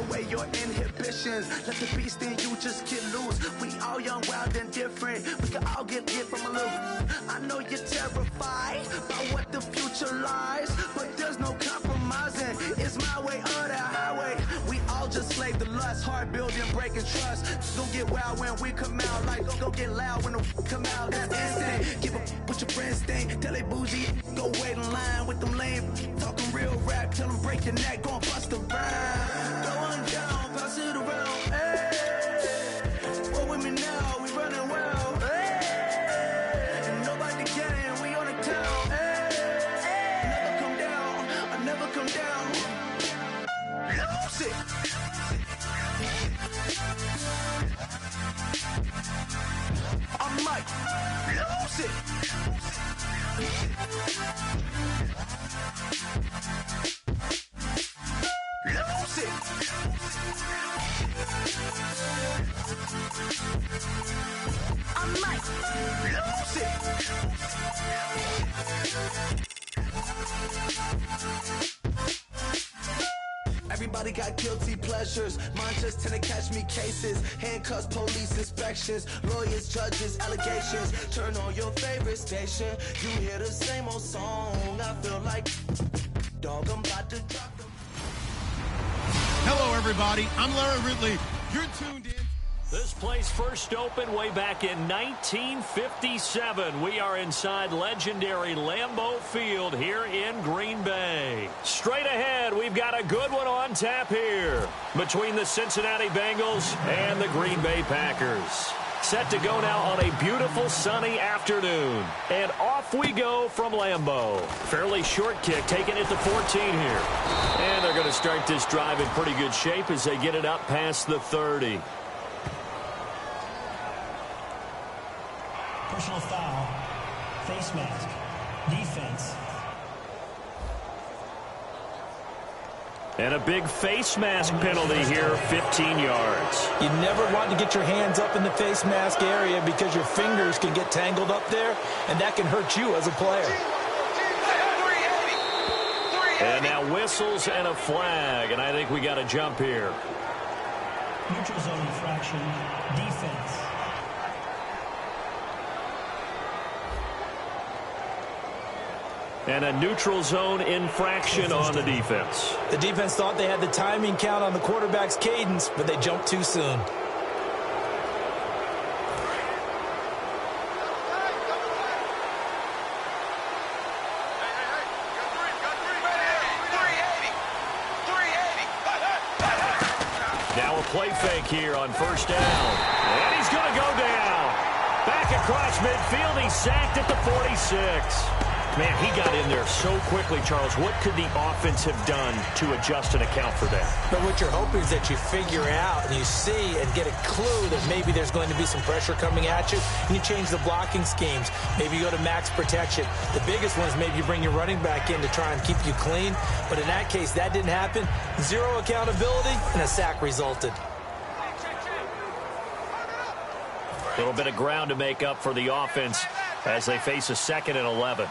away your inhibitions. Let the beast in you just get loose. We all young, wild, and different. We can all get hit from a little. I know you're terrified by what the future lies, but there's no compromising. It's my way or the highway. We all just slave the lust, hard building, breaking trust. Don't get wild when we come out, like don't get loud when the come out. That's instant. Give up what your friends think. Tell they bougie, go wait in line with them lame. Talking real rap, tell them break your neck, go and bust the rhyme. Going down, pass it around. Hey, what with me now? We running well. Hey, and nobody can. We on the town. Hey, never come down. I never come down. Lose it. I'm Mike. Lose it. Lose it. I'm Mike. Lose it. Everybody got guilty pleasures. Mine just tend to catch me cases. Handcuffs, police inspections, lawyers, judges, allegations. Turn on your favorite station. You hear the same old song. I feel like dog, I'm about to drop them. Hello, everybody. I'm Larry Ridley. You're tuned in. This place first opened way back in 1957. We are inside legendary Lambeau Field here in Green Bay. Straight ahead, we've got a good one on tap here between the Cincinnati Bengals and the Green Bay Packers. Set to go now on a beautiful sunny afternoon. And off we go from Lambeau. Fairly short kick, taken at the 14 here. And they're going to start this drive in pretty good shape as they get it up past the 30. Personal foul, face mask, defense. And a big face mask penalty here, 15 yards. You never want to get your hands up in the face mask area because your fingers can get tangled up there, and that can hurt you as a player. And now whistles and a flag, and I think we got a jump here. Neutral zone infraction, defense. And a neutral zone infraction on the defense. The defense thought they had the timing count on the quarterback's cadence, but they jumped too soon. Now a play fake here on first down. And he's going to go down. Back across midfield, he's sacked at the 46. Man, he got in there so quickly, Charles. What could the offense have done to adjust and account for that? But what you're hoping is that you figure out and you see and get a clue that maybe there's going to be some pressure coming at you, and you change the blocking schemes. Maybe you go to max protection. The biggest one is maybe you bring your running back in to try and keep you clean. But in that case, that didn't happen. Zero accountability, and a sack resulted. A little bit of ground to make up for the offense as they face a 2nd and 11.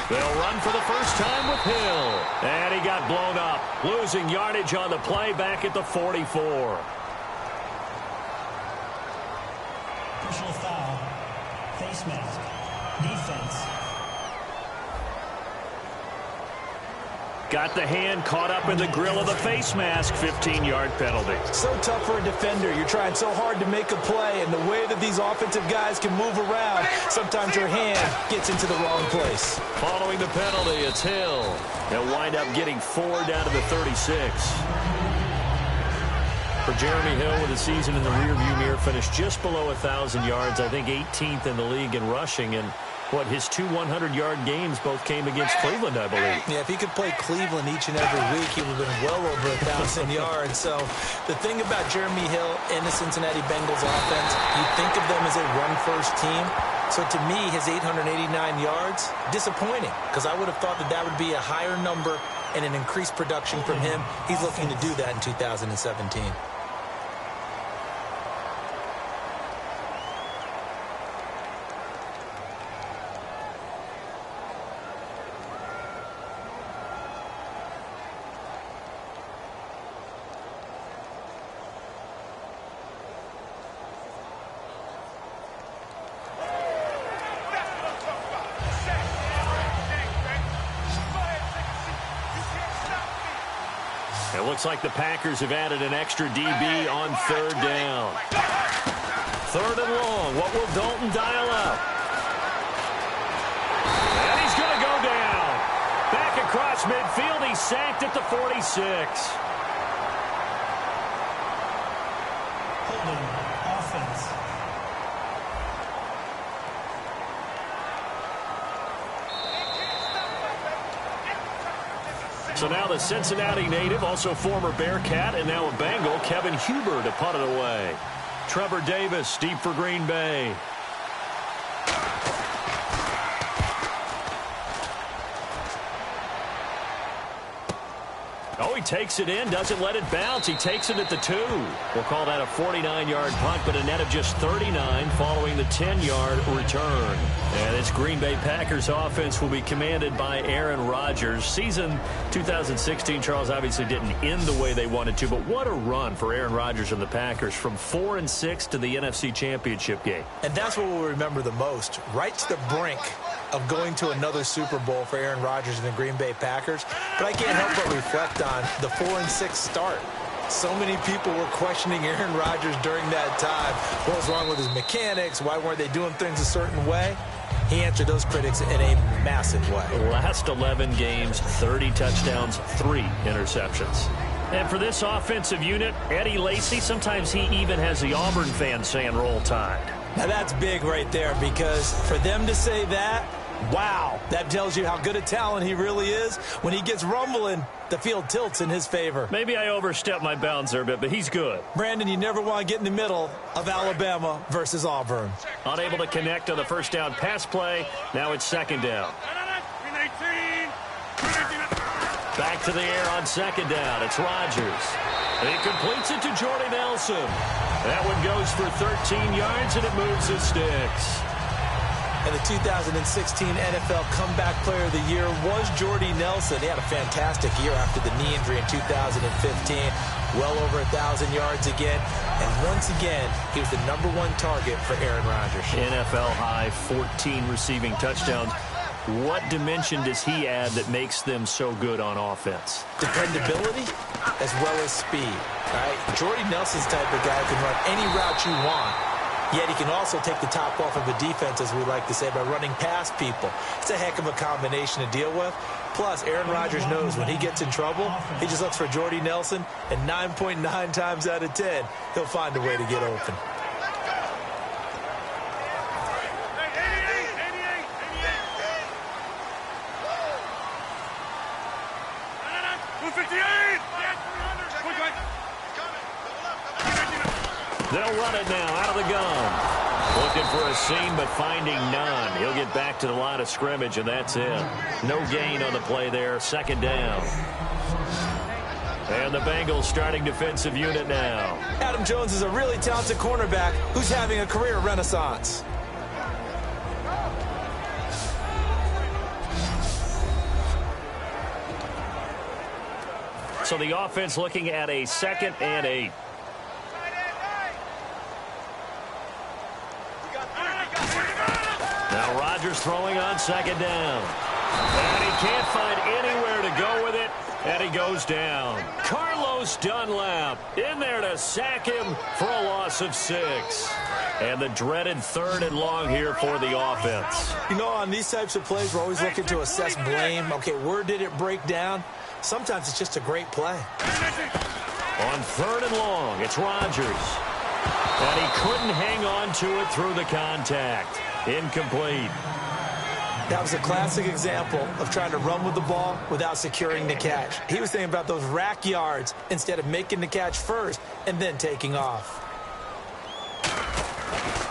They'll run for the first time with Hill. And he got blown up. Losing yardage on the play back at the 44. Personal foul, face mask, defense. Got the hand caught up in the grill of the face mask. 15-yard penalty. So tough for a defender. You're trying so hard to make a play, and the way that these offensive guys can move around, sometimes your hand gets into the wrong place. Following the penalty, it's Hill. They'll wind up getting 4 down to the 36. For Jeremy Hill, with the season in the rearview mirror, finished just below 1,000 yards. I think 18th in the league in rushing, and what, his 2 100-yard games both came against Cleveland, I believe. Yeah, if he could play Cleveland each and every week, he would have been well over 1,000 yards. So the thing about Jeremy Hill and the Cincinnati Bengals offense, you think of them as a run-first team. So to me, his 889 yards, disappointing, because I would have thought that that would be a higher number and an increased production from him. He's looking to do that in 2017. It looks like the Packers have added an extra DB on third down. Third and long. What will Dalton dial up? And he's going to go down. Back across midfield. He's sacked at the 46. Holding offense. So now the Cincinnati native, also former Bearcat, and now a Bengal, Kevin Huber, to punt it away. Trevor Davis, deep for Green Bay. Oh, he takes it in, doesn't let it bounce. He takes it at the 2. We'll call that a 49-yard punt, but a net of just 39 following the 10-yard return. And this Green Bay Packers offense will be commanded by Aaron Rodgers. Season 2016, Charles, obviously didn't end the way they wanted to, but what a run for Aaron Rodgers and the Packers from 4-6 to the NFC Championship game. And that's what we'll remember the most, right to the brink of going to another Super Bowl for Aaron Rodgers and the Green Bay Packers. But I can't help but reflect on the 4-6 start. So many people were questioning Aaron Rodgers during that time. What was wrong with his mechanics? Why weren't they doing things a certain way? He answered those critics in a massive way. The last 11 games, 30 touchdowns, 3 interceptions. And for this offensive unit, Eddie Lacy, sometimes he even has the Auburn fans saying roll tide. Now that's big right there, because for them to say that, wow, that tells you how good a talent he really is. When he gets rumbling, the field tilts in his favor. Maybe I overstepped my bounds there a bit, but he's good. Brandon, you never want to get in the middle of Alabama versus Auburn. Unable to connect on the first down pass play. Now it's second down. Back to the air on second down. It's Rodgers. And he completes it to Jordy Nelson. That one goes for 13 yards, and it moves his sticks. And the 2016 NFL Comeback Player of the Year was Jordy Nelson. He had a fantastic year after the knee injury in 2015. Well over 1,000 yards again. And once again, he was the #1 target for Aaron Rodgers. NFL high 14 receiving touchdowns. What dimension does he add that makes them so good on offense? Dependability as well as speed. Right? Jordy Nelson's the type of guy who can run any route you want. Yet he can also take the top off of a defense, as we like to say, by running past people. It's a heck of a combination to deal with. Plus, Aaron Rodgers knows when he gets in trouble, he just looks for Jordy Nelson, and 9.9 times out of 10, he'll find a way to get open. They'll run it now out of the gun. Looking for a seam, but finding none. He'll get back to the line of scrimmage, and that's it. No gain on the play there. Second down. And the Bengals starting defensive unit now. Adam Jones is a really talented cornerback who's having a career renaissance. So the offense looking at a 2nd and 8. Now Rodgers throwing on second down. And he can't find anywhere to go with it, and he goes down. Carlos Dunlap in there to sack him for a loss of 6. And the dreaded 3rd and long here for the offense. You know, on these types of plays, we're always looking to assess blame. Okay, where did it break down? Sometimes it's just a great play. On 3rd and long, it's Rodgers. And he couldn't hang on to it through the contact. Incomplete. That was a classic example of trying to run with the ball without securing the catch. He was thinking about those rack yards instead of making the catch first and then taking off.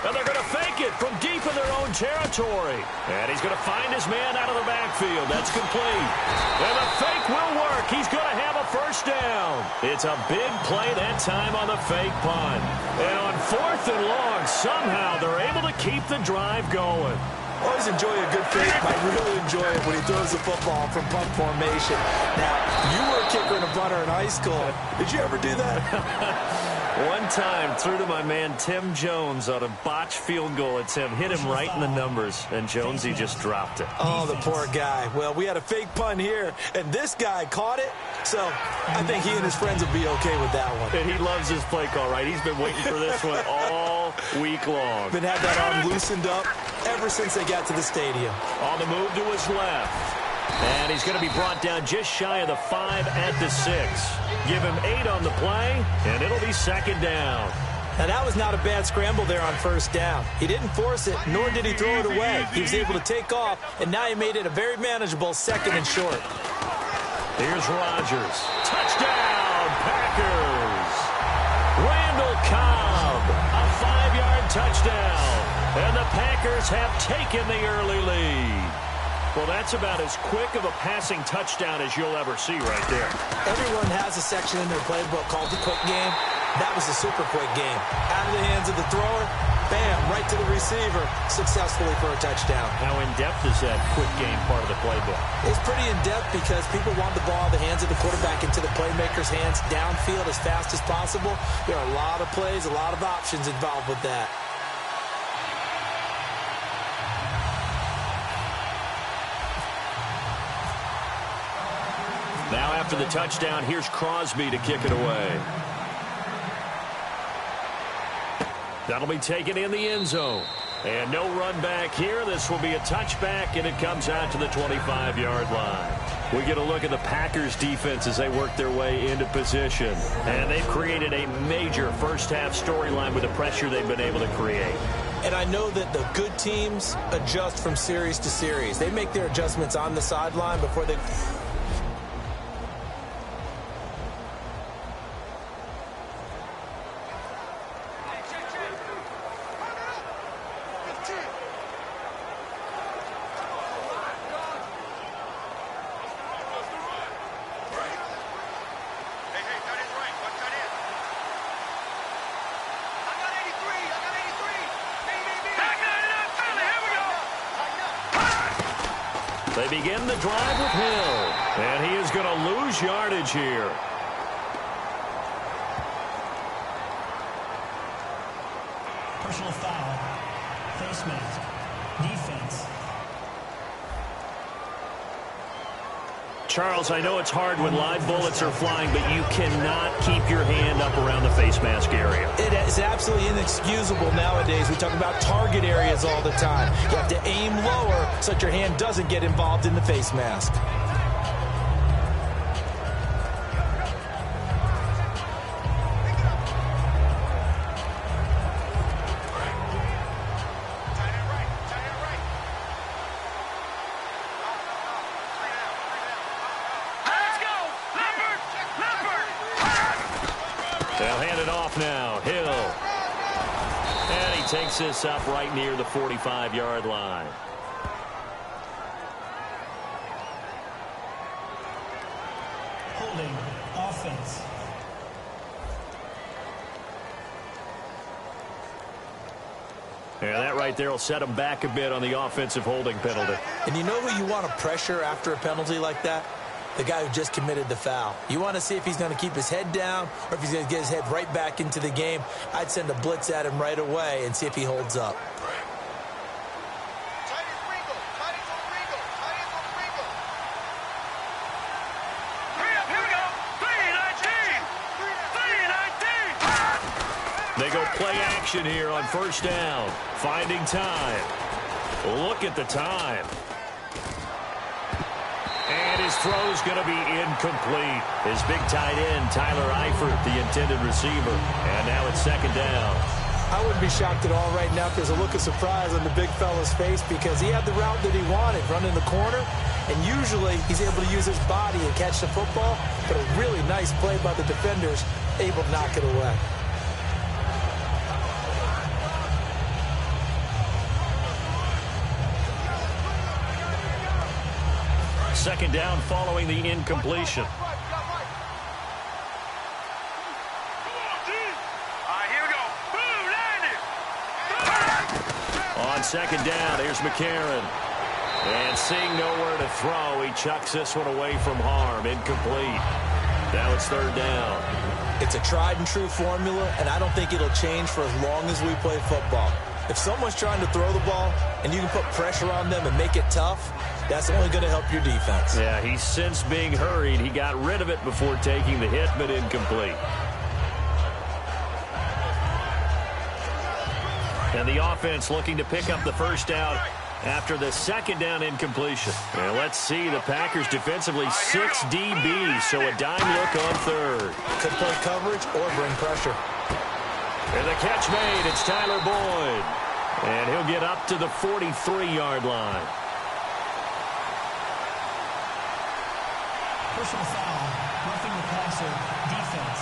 And they're going to fake it from deep in their own territory. And he's going to find his man out of the backfield. That's complete. And the fake will work. He's going to have a first down. It's a big play that time on the fake punt. And on 4th and long, somehow they're able to keep the drive going. Always enjoy a good fake. I really enjoy it when he throws the football from punt formation. Now, you were a kicker and a punter in high school. Did you ever do that? One time through to my man Tim Jones on a botched field goal. It's him. Hit him right in the numbers. And Jonesy just dropped it. Oh, the poor guy. Well, we had a fake punt here, and this guy caught it. So I think he and his friends will be okay with that one. And he loves his play call, right? He's been waiting for this one all week long. Been had that arm loosened up ever since they got to the stadium. On the move to his left. And he's going to be brought down just shy of the 5 at the 6. Give him 8 on the play, and it'll be second down. Now, that was not a bad scramble there on first down. He didn't force it, nor did he throw it away. He was able to take off, and now he made it a very manageable 2nd and short. Here's Rodgers. Touchdown, Packers. Randall Cobb, a 5-yard touchdown. And the Packers have taken the early lead. Well, that's about as quick of a passing touchdown as you'll ever see right there. Everyone has a section in their playbook called the quick game. That was a super quick game. Out of the hands of the thrower, bam, right to the receiver, successfully for a touchdown. How in-depth is that quick game part of the playbook? It's pretty in-depth because people want the ball in the hands of the quarterback into the playmaker's hands downfield as fast as possible. There are a lot of plays, a lot of options involved with that. Now after the touchdown, here's Crosby to kick it away. That'll be taken in the end zone. And no run back here. This will be a touchback, and it comes out to the 25-yard line. We get a look at the Packers' defense as they work their way into position. And they've created a major first-half storyline with the pressure they've been able to create. And I know that the good teams adjust from series to series. They make their adjustments on the sideline before they... They begin the drive with Hill, and he is going to lose yardage here. Personal foul. Face mask. Defense. Charles, I know it's hard when live bullets are flying, but you cannot keep your hand up around the face mask area. It is absolutely inexcusable nowadays. We talk about target areas all the time. You have to aim lower so that your hand doesn't get involved in the face mask. They'll hand it off now. Hill. And he takes this up right near the 45-yard line. Holding. Offense. And that right there will set him back a bit on the offensive holding penalty. And you know who you want to pressure after a penalty like that? The guy who just committed the foul. You want to see if he's going to keep his head down or if he's going to get his head right back into the game. I'd send a blitz at him right away and see if he holds up. They go play action here on first down. Finding time. Look at the time. And his throw's going to be incomplete. His big tight end, Tyler Eifert, the intended receiver. And now it's second down. I wouldn't be shocked at all right now if there's a look of surprise on the big fella's face because he had the route that he wanted, running the corner. And usually he's able to use his body and catch the football. But a really nice play by the defenders, able to knock it away. Second down following the incompletion. On second down, here's McCarron. And seeing nowhere to throw, he chucks this one away from harm. Incomplete. Now it's third down. It's a tried-and-true formula, and I don't think it'll change for as long as we play football. If someone's trying to throw the ball and you can put pressure on them and make it tough, that's only going to help your defense. Yeah, he's since being hurried. He got rid of it before taking the hit, but incomplete. And the offense looking to pick up the first down after the second down incompletion. And let's see, the Packers defensively 6 DBs, so a dime look on third. Could play coverage or bring pressure. And the catch made. It's Tyler Boyd. And he'll get up to the 43-yard line. Personal foul, roughing the passer, defense.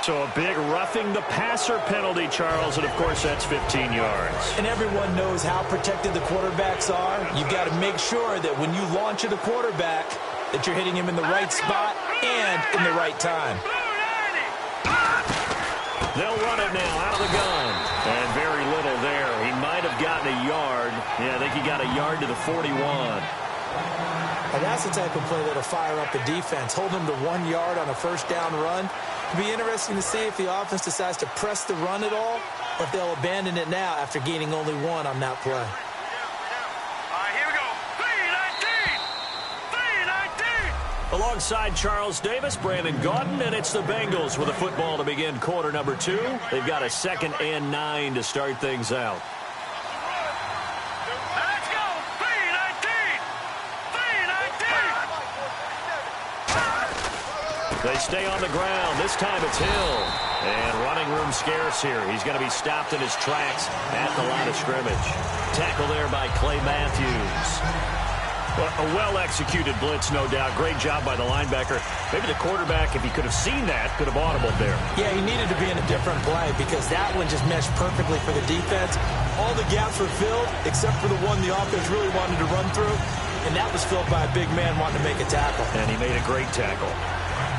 So a big roughing the passer penalty, Charles, and of course that's 15 yards. And everyone knows how protected the quarterbacks are. You've got to make sure that when you launch at a quarterback, that you're hitting him in the right spot and in the right time. They'll run it now out of the gun. And very little there. He might have gotten a yard. Yeah, I think he got a yard to the 41. And that's the type of play that'll fire up the defense. Hold them to 1 yard on a first down run. It'll be interesting to see if the offense decides to press the run at all, or if they'll abandon it now after gaining only 1 on that play. All right, here we go. 3-19. Alongside Charles Davis, Brandon Gaudin, and it's the Bengals with a football to begin quarter number 2. They've got a 2nd and 9 to start things out. Let's go. 3-19. They stay on the ground. This time it's Hill. And running room scarce here. He's going to be stopped in his tracks at the line of scrimmage. Tackle there by Clay Matthews. A well-executed blitz, no doubt. Great job by the linebacker. Maybe the quarterback, if he could have seen that, could have audibled there. Yeah, he needed to be in a different play because that one just meshed perfectly for the defense. All the gaps were filled except for the one the offense really wanted to run through, and that was filled by a big man wanting to make a tackle. And he made a great tackle.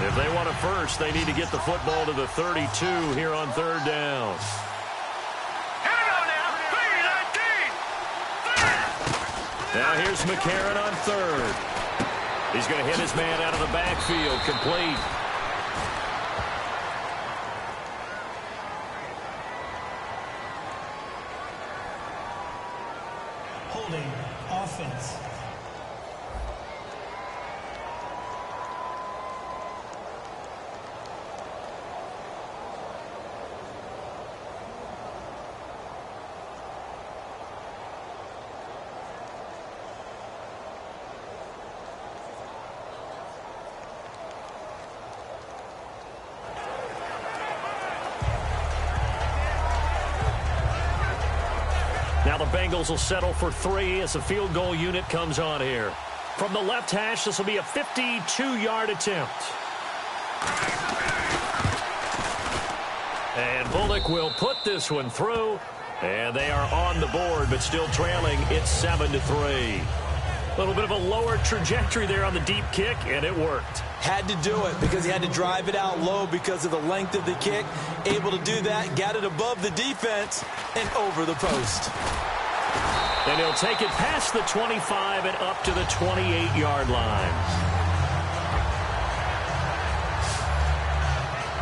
If they want it first, they need to get the football to the 32 here on third down. Now here's McCarron on third. He's going to hit his man out of the backfield. Complete. Holding, offense. Now the Bengals will settle for 3 as the field goal unit comes on here. From the left hash, this will be a 52-yard attempt. And Bullock will put this one through. And they are on the board, but still trailing. It's 7-3. A little bit of a lower trajectory there on the deep kick, and it worked. Had to do it because he had to drive it out low because of the length of the kick. Able to do that, got it above the defense and over the post. And he'll take it past the 25 and up to the 28-yard line.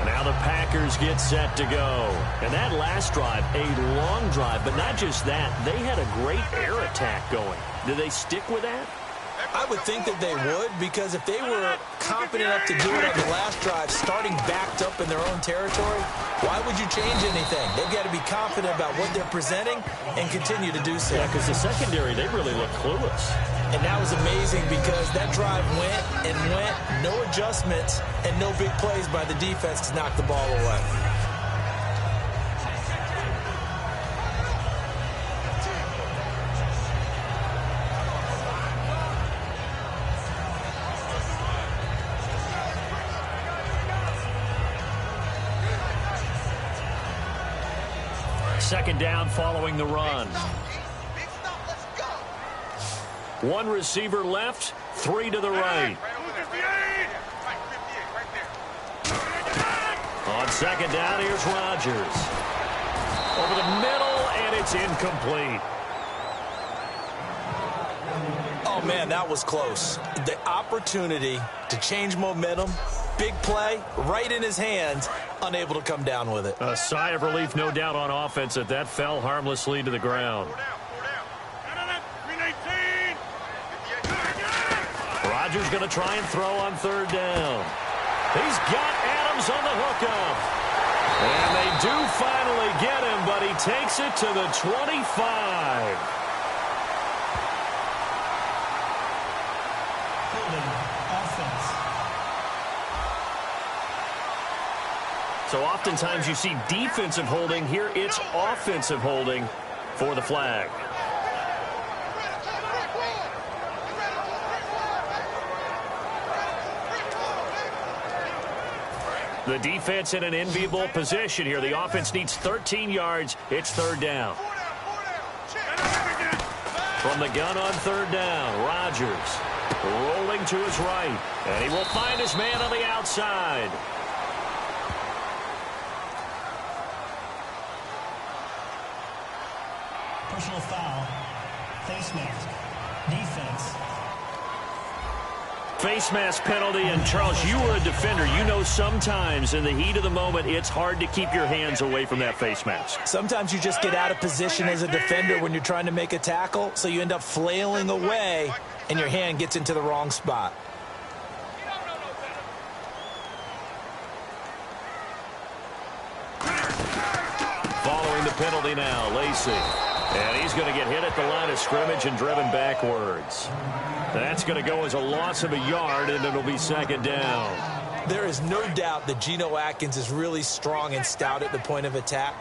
Now the Packers get set to go. And that last drive, a long drive, but not just that. They had a great air attack going. Did they stick with that? I would think that they would, because if they were confident enough to do it on the last drive, starting backed up in their own territory, why would you change anything? They've got to be confident about what they're presenting and continue to do so. Yeah, because the secondary, they really look clueless. And that was amazing because that drive went and went, no adjustments, and no big plays by the defense to knock the ball away. Second down following the run. One receiver left, 3 to the right. On second down, here's Rodgers. Over the middle, and it's incomplete. Oh, man, that was close. The opportunity to change momentum, big play, right in his hands, unable to come down with it. A sigh of relief, no doubt, on offense that fell harmlessly to the ground. Rodgers going to try and throw on third down. He's got Adams on the hookup. And they do finally get him, but he takes it to the 25. Holding offense. So oftentimes you see defensive holding. Here it's offensive holding for the flag. The defense in an enviable position here. The offense needs 13 yards. It's third down. From the gun on third down, Rodgers rolling to his right. And he will find his man on the outside. Personal foul. Face mask. Defense. Face mask penalty, and Charles, you were a defender. You know sometimes in the heat of the moment, it's hard to keep your hands away from that face mask. Sometimes you just get out of position as a defender when you're trying to make a tackle, so you end up flailing away, and your hand gets into the wrong spot. Following the penalty now, Lacey. And he's going to get hit at the line of scrimmage and driven backwards. That's going to go as a loss of a yard, and it'll be second down. There is no doubt that Geno Atkins is really strong and stout at the point of attack,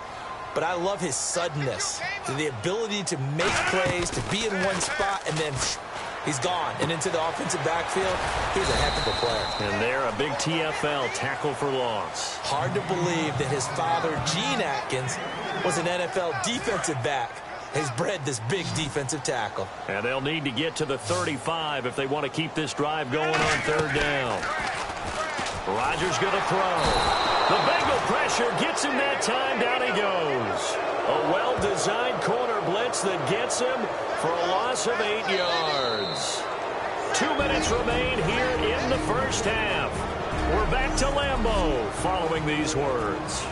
but I love his suddenness, the ability to make plays, to be in one spot, and then he's gone and into the offensive backfield. He's a heck of a player. And there, a big TFL, tackle for loss. Hard to believe that his father, Gene Atkins, was an NFL defensive back. Has bred this big defensive tackle. And they'll need to get to the 35 if they want to keep this drive going on third down. Rodgers going to throw. The Bengal pressure gets him that time. Down he goes. A well-designed corner blitz that gets him for a loss of 8 yards. 2 minutes remain here in the first half. We're back to Lambeau following these words.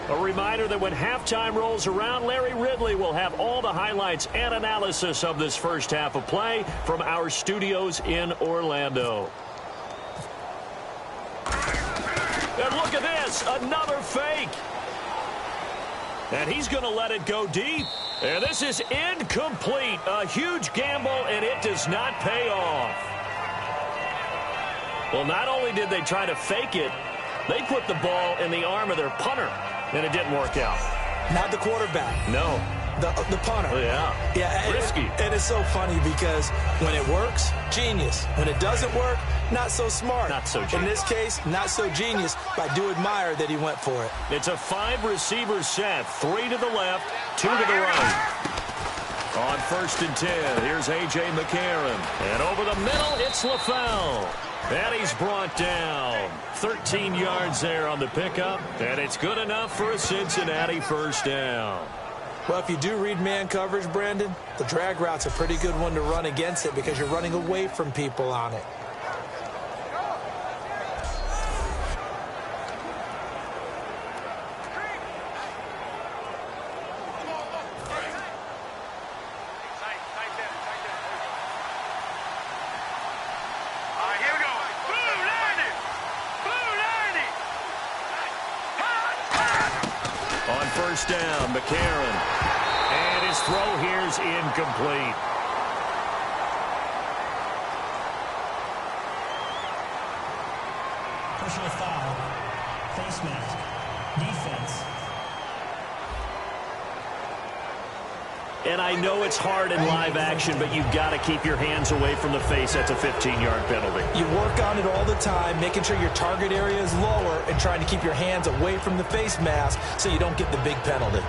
A reminder that when halftime rolls around, Larry Ridley will have all the highlights and analysis of this first half of play from our studios in Orlando. And look at this, another fake. And he's going to let it go deep. And this is incomplete. A huge gamble, and it does not pay off. Well, not only did they try to fake it, they put the ball in the arm of their punter. And it didn't work out. Not the quarterback. No. The punter. Oh, yeah. Risky. And it's so funny because when it works, genius. When it doesn't work, not so smart. Not so genius. In this case, not so genius, but I do admire that he went for it. It's a 5-receiver set. 3 to the left, 2 to the right. On 1st and 10, here's A.J. McCarron. And over the middle, it's LaFell. And he's brought down. 13 yards there on the pickup. And it's good enough for a Cincinnati first down. Well, if you do read man coverage, Brandon, the drag route's a pretty good one to run against it because you're running away from people on it. First down, McCarron. And his throw here's incomplete. Personal foul. Face mask. Defense. And I know it's hard in live action, but you've got to keep your hands away from the face. That's a 15-yard penalty. You work on it all the time, making sure your target area is lower and trying to keep your hands away from the face mask so you don't get the big penalty.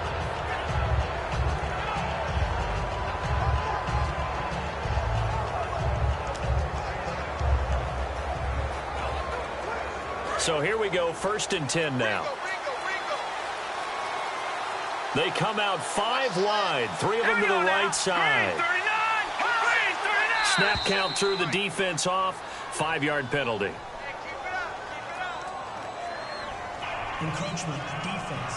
So here we go, 1st and 10 now. They come out 5 wide, 3 of them to the right side. Snap count through the defense off. 5-yard penalty. Encroachment, defense.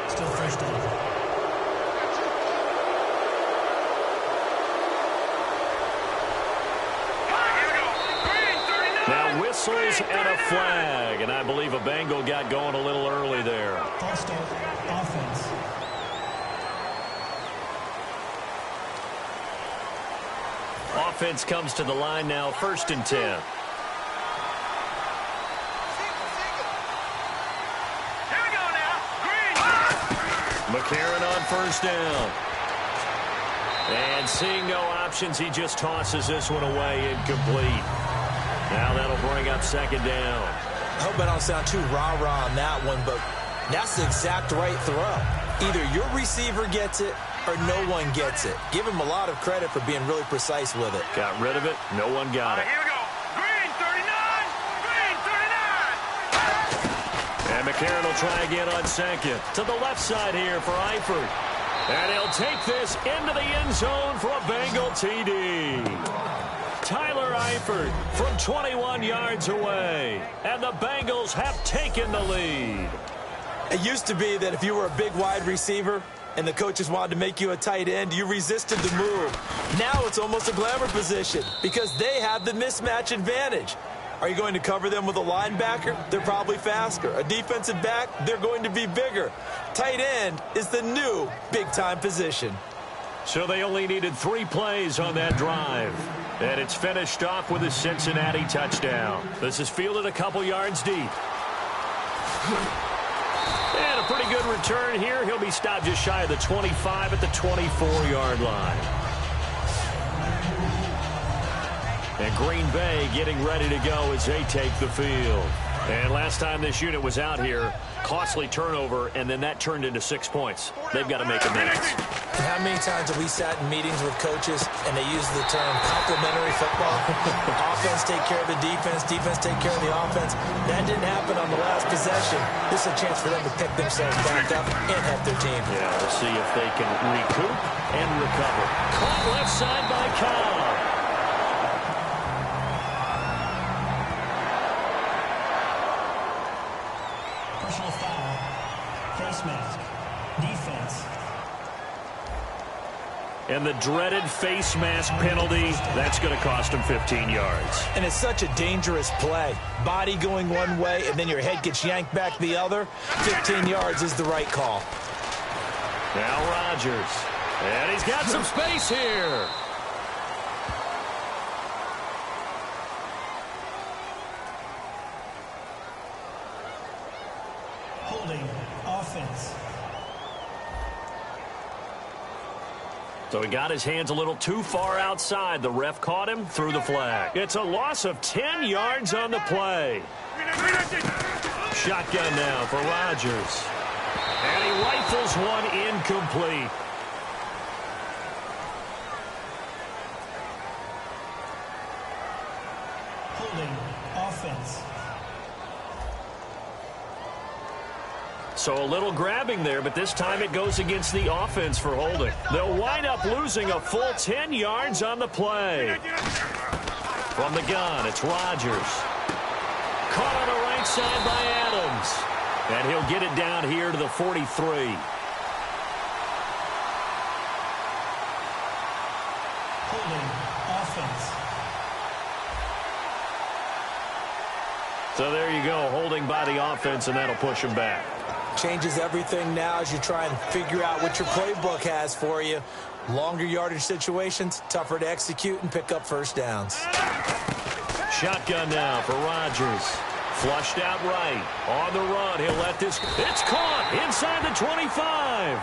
Still first down. Now whistles and a flag, and I believe a Bengal got going a little early there. False start, offense. Offense comes to the line now, 1st and 10. McCarron on 1st down. And seeing no options, he just tosses this one away, incomplete. Now that'll bring up 2nd down. I hope I don't sound too rah-rah on that one, but that's the exact right throw. Either your receiver gets it or no one gets it. Give him a lot of credit for being really precise with it. Got rid of it. No one got it. Here we go. Green 39. Green 39. And McCarron will try again on 2nd. To the left side here for Eifert. And he'll take this into the end zone for a Bengal TD. Tyler Eifert from 21 yards away. And the Bengals have taken the lead. It used to be that if you were a big wide receiver and the coaches wanted to make you a tight end, you resisted the move. Now it's almost a glamour position because they have the mismatch advantage. Are you going to cover them with a linebacker? They're probably faster. A defensive back? They're going to be bigger. Tight end is the new big-time position. So they only needed 3 plays on that drive. And it's finished off with a Cincinnati touchdown. This is fielded a couple yards deep. And a pretty good return here. He'll be stopped just shy of the 25 at the 24-yard line. And Green Bay getting ready to go as they take the field. And last time this unit was out here, costly turnover, and then that turned into 6 points. They've got to make amends. And how many times have we sat in meetings with coaches and they use the term complementary football? Offense take care of the defense, defense take care of the offense. That didn't happen on the last possession. This is a chance for them to pick themselves back up and help their team. Yeah, we'll see if they can recoup and recover. Caught left side by Cobb. Personal foul. Face mask. Defense. And the dreaded face mask penalty, that's going to cost him 15 yards. And it's such a dangerous play. Body going one way, and then your head gets yanked back the other. 15 yards is the right call. Now Rodgers. And he's got some space here. Holding. Offense. So he got his hands a little too far outside. The ref caught him, threw the flag. It's a loss of 10 yards on the play. Shotgun now for Rodgers. And he rifles one incomplete. Holding. Offense. So a little grabbing there, but this time it goes against the offense for holding. They'll wind up losing a full 10 yards on the play. From the gun, it's Rodgers. Caught on the right side by Adams. And he'll get it down here to the 43. Holding. Offense. So there you go, holding by the offense, and that'll push him back. Changes everything now as you try and figure out what your playbook has for you. Longer yardage situations, tougher to execute and pick up first downs. Shotgun now for Rodgers. Flushed out right. On the run, he'll let this... It's caught inside the 25.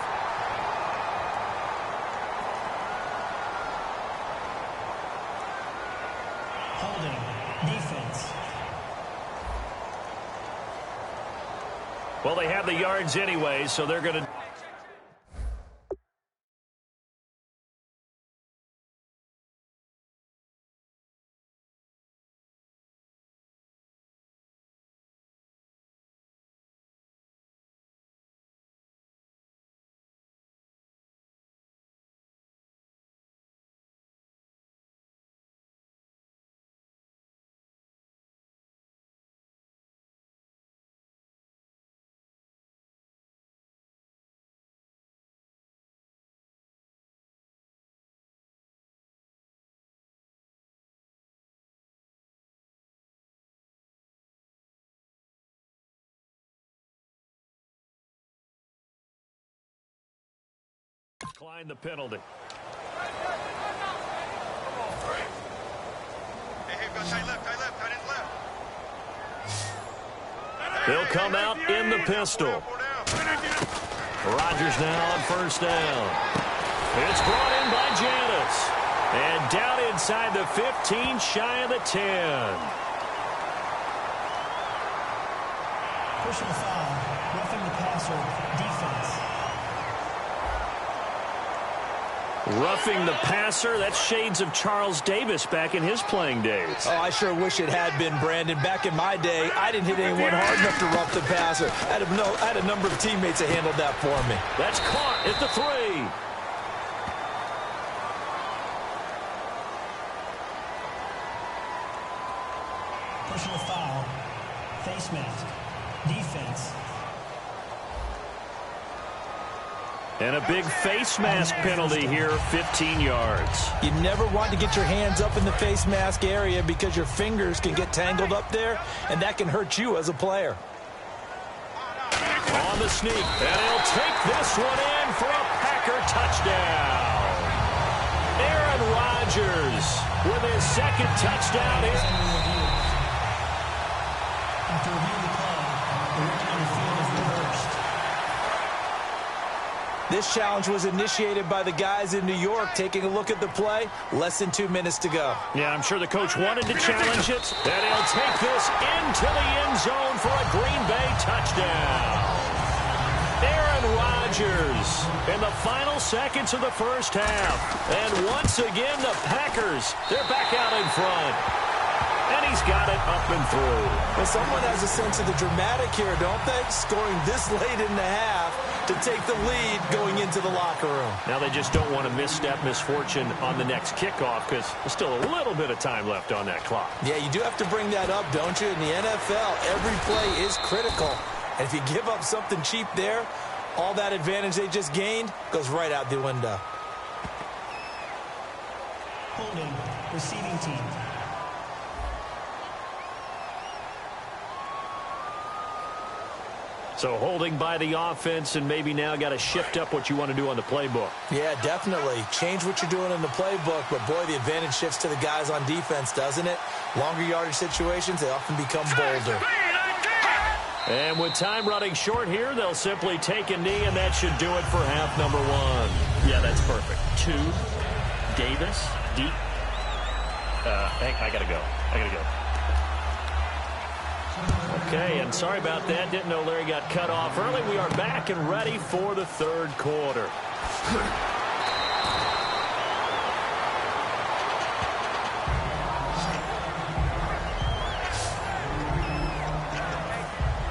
Holding. Defense. Well, they have the yards anyway, so they're going to... Decline the penalty. Hey, go tight left, tight end left. They'll come out in the pistol. Rodgers now on first down. It's brought in by Janis. And down inside the 15, shy of the 10. Personal foul, roughing the passer, defense. Roughing the passer, that's shades of Charles Davis back in his playing days. Oh, I sure wish it had been, Brandon. Back in my day, I didn't hit anyone hard enough to rough the passer. I had a number of teammates that handled that for me. That's caught at the 3. Personal foul, face mask, defense. And a big face mask penalty here, 15 yards. You never want to get your hands up in the face mask area because your fingers can get tangled up there, and that can hurt you as a player. On the sneak, and he'll take this one in for a Packer touchdown. Aaron Rodgers with his second touchdown here. After reviewing the play, the rookie on the field is reversed. This challenge was initiated by the guys in New York. Taking a look at the play, less than 2 minutes to go. Yeah, I'm sure the coach wanted to challenge it. And he'll take this into the end zone for a Green Bay touchdown. Aaron Rodgers in the final seconds of the first half. And once again, the Packers, they're back out in front. And he's got it up and through. Well, someone has a sense of the dramatic here, don't they? Scoring this late in the half to take the lead going into the locker room. Now they just don't want to misstep misfortune on the next kickoff because there's still a little bit of time left on that clock. Yeah, you do have to bring that up, don't you? In the NFL, every play is critical. And if you give up something cheap there, all that advantage they just gained goes right out the window. Holding, receiving team. So holding by the offense, and maybe now got to shift up what you want to do on the playbook. Yeah, definitely. Change what you're doing in the playbook, but boy, the advantage shifts to the guys on defense, doesn't it? Longer yardage situations, they often become bolder. And with time running short here, they'll simply take a knee, and that should do it for half number 1. Yeah, that's perfect. 2, Davis, deep. I got to go. Okay, and sorry about that. Didn't know Larry got cut off early. We are back and ready for the third quarter.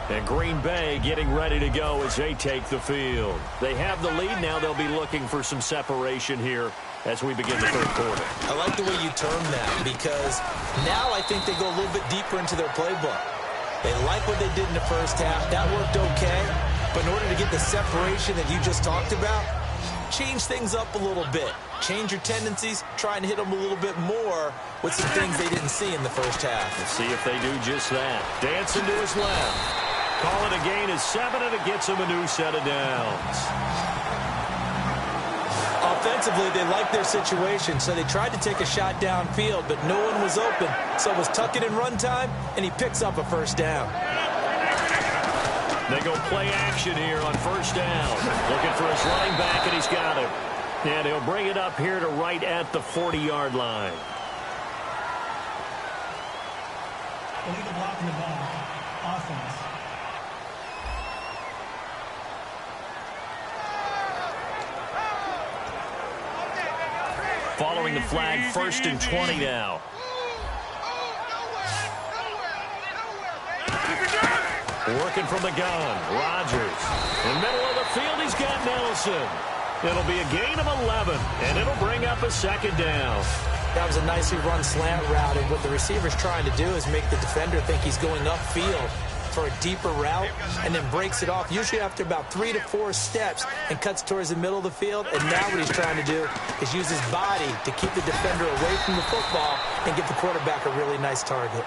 And Green Bay getting ready to go as they take the field. They have the lead. Now they'll be looking for some separation here as we begin the third quarter. I like the way you term that because now I think they go a little bit deeper into their playbook. They like what they did in the first half. That worked okay. But in order to get the separation that you just talked about, change things up a little bit. Change your tendencies. Try and hit them a little bit more with some things they didn't see in the first half. Let's see if they do just that. Dancing to his left. Call it a gain of 7, and it gets him a new set of downs. Offensively, they liked their situation, so they tried to take a shot downfield, but no one was open. So it was tuck it in run time, and he picks up a first down. They go play action here on first down. Looking for his running back, and he's got him. And he'll bring it up here to right at the 40-yard line. Illegal block in the back. Offense. Following the flag, 1st and 20 now. Working from the gun, Rodgers. In the middle of the field, he's got Nelson. It'll be a gain of 11, and it'll bring up a second down. That was a nicely run slant route, and what the receiver's trying to do is make the defender think he's going upfield for a deeper route, and then breaks it off, usually after about 3 to 4 steps, and cuts towards the middle of the field. And now what he's trying to do is use his body to keep the defender away from the football and give the quarterback a really nice target.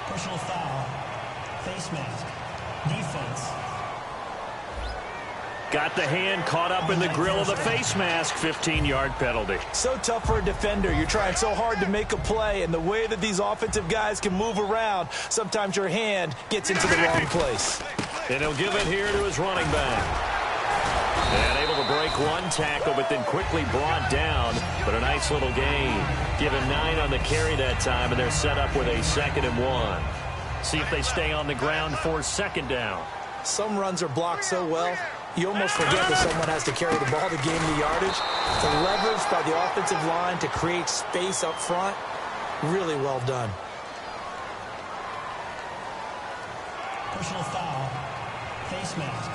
Personal foul, face mask, Defense. Got the hand caught up in the grill of the face mask. 15-yard penalty. So tough for a defender. You're trying so hard to make a play, and the way that these offensive guys can move around, sometimes your hand gets into the wrong place. And he'll give it here to his running back. And able to break one tackle, but then quickly brought down. But a nice little gain. Given 9 on the carry that time, and they're set up with a 2nd and 1. See if they stay on the ground for 2nd down. Some runs are blocked so well, you almost forget that someone has to carry the ball to gain the yardage. The leverage by the offensive line to create space up front, really well done. Personal foul. Face mask.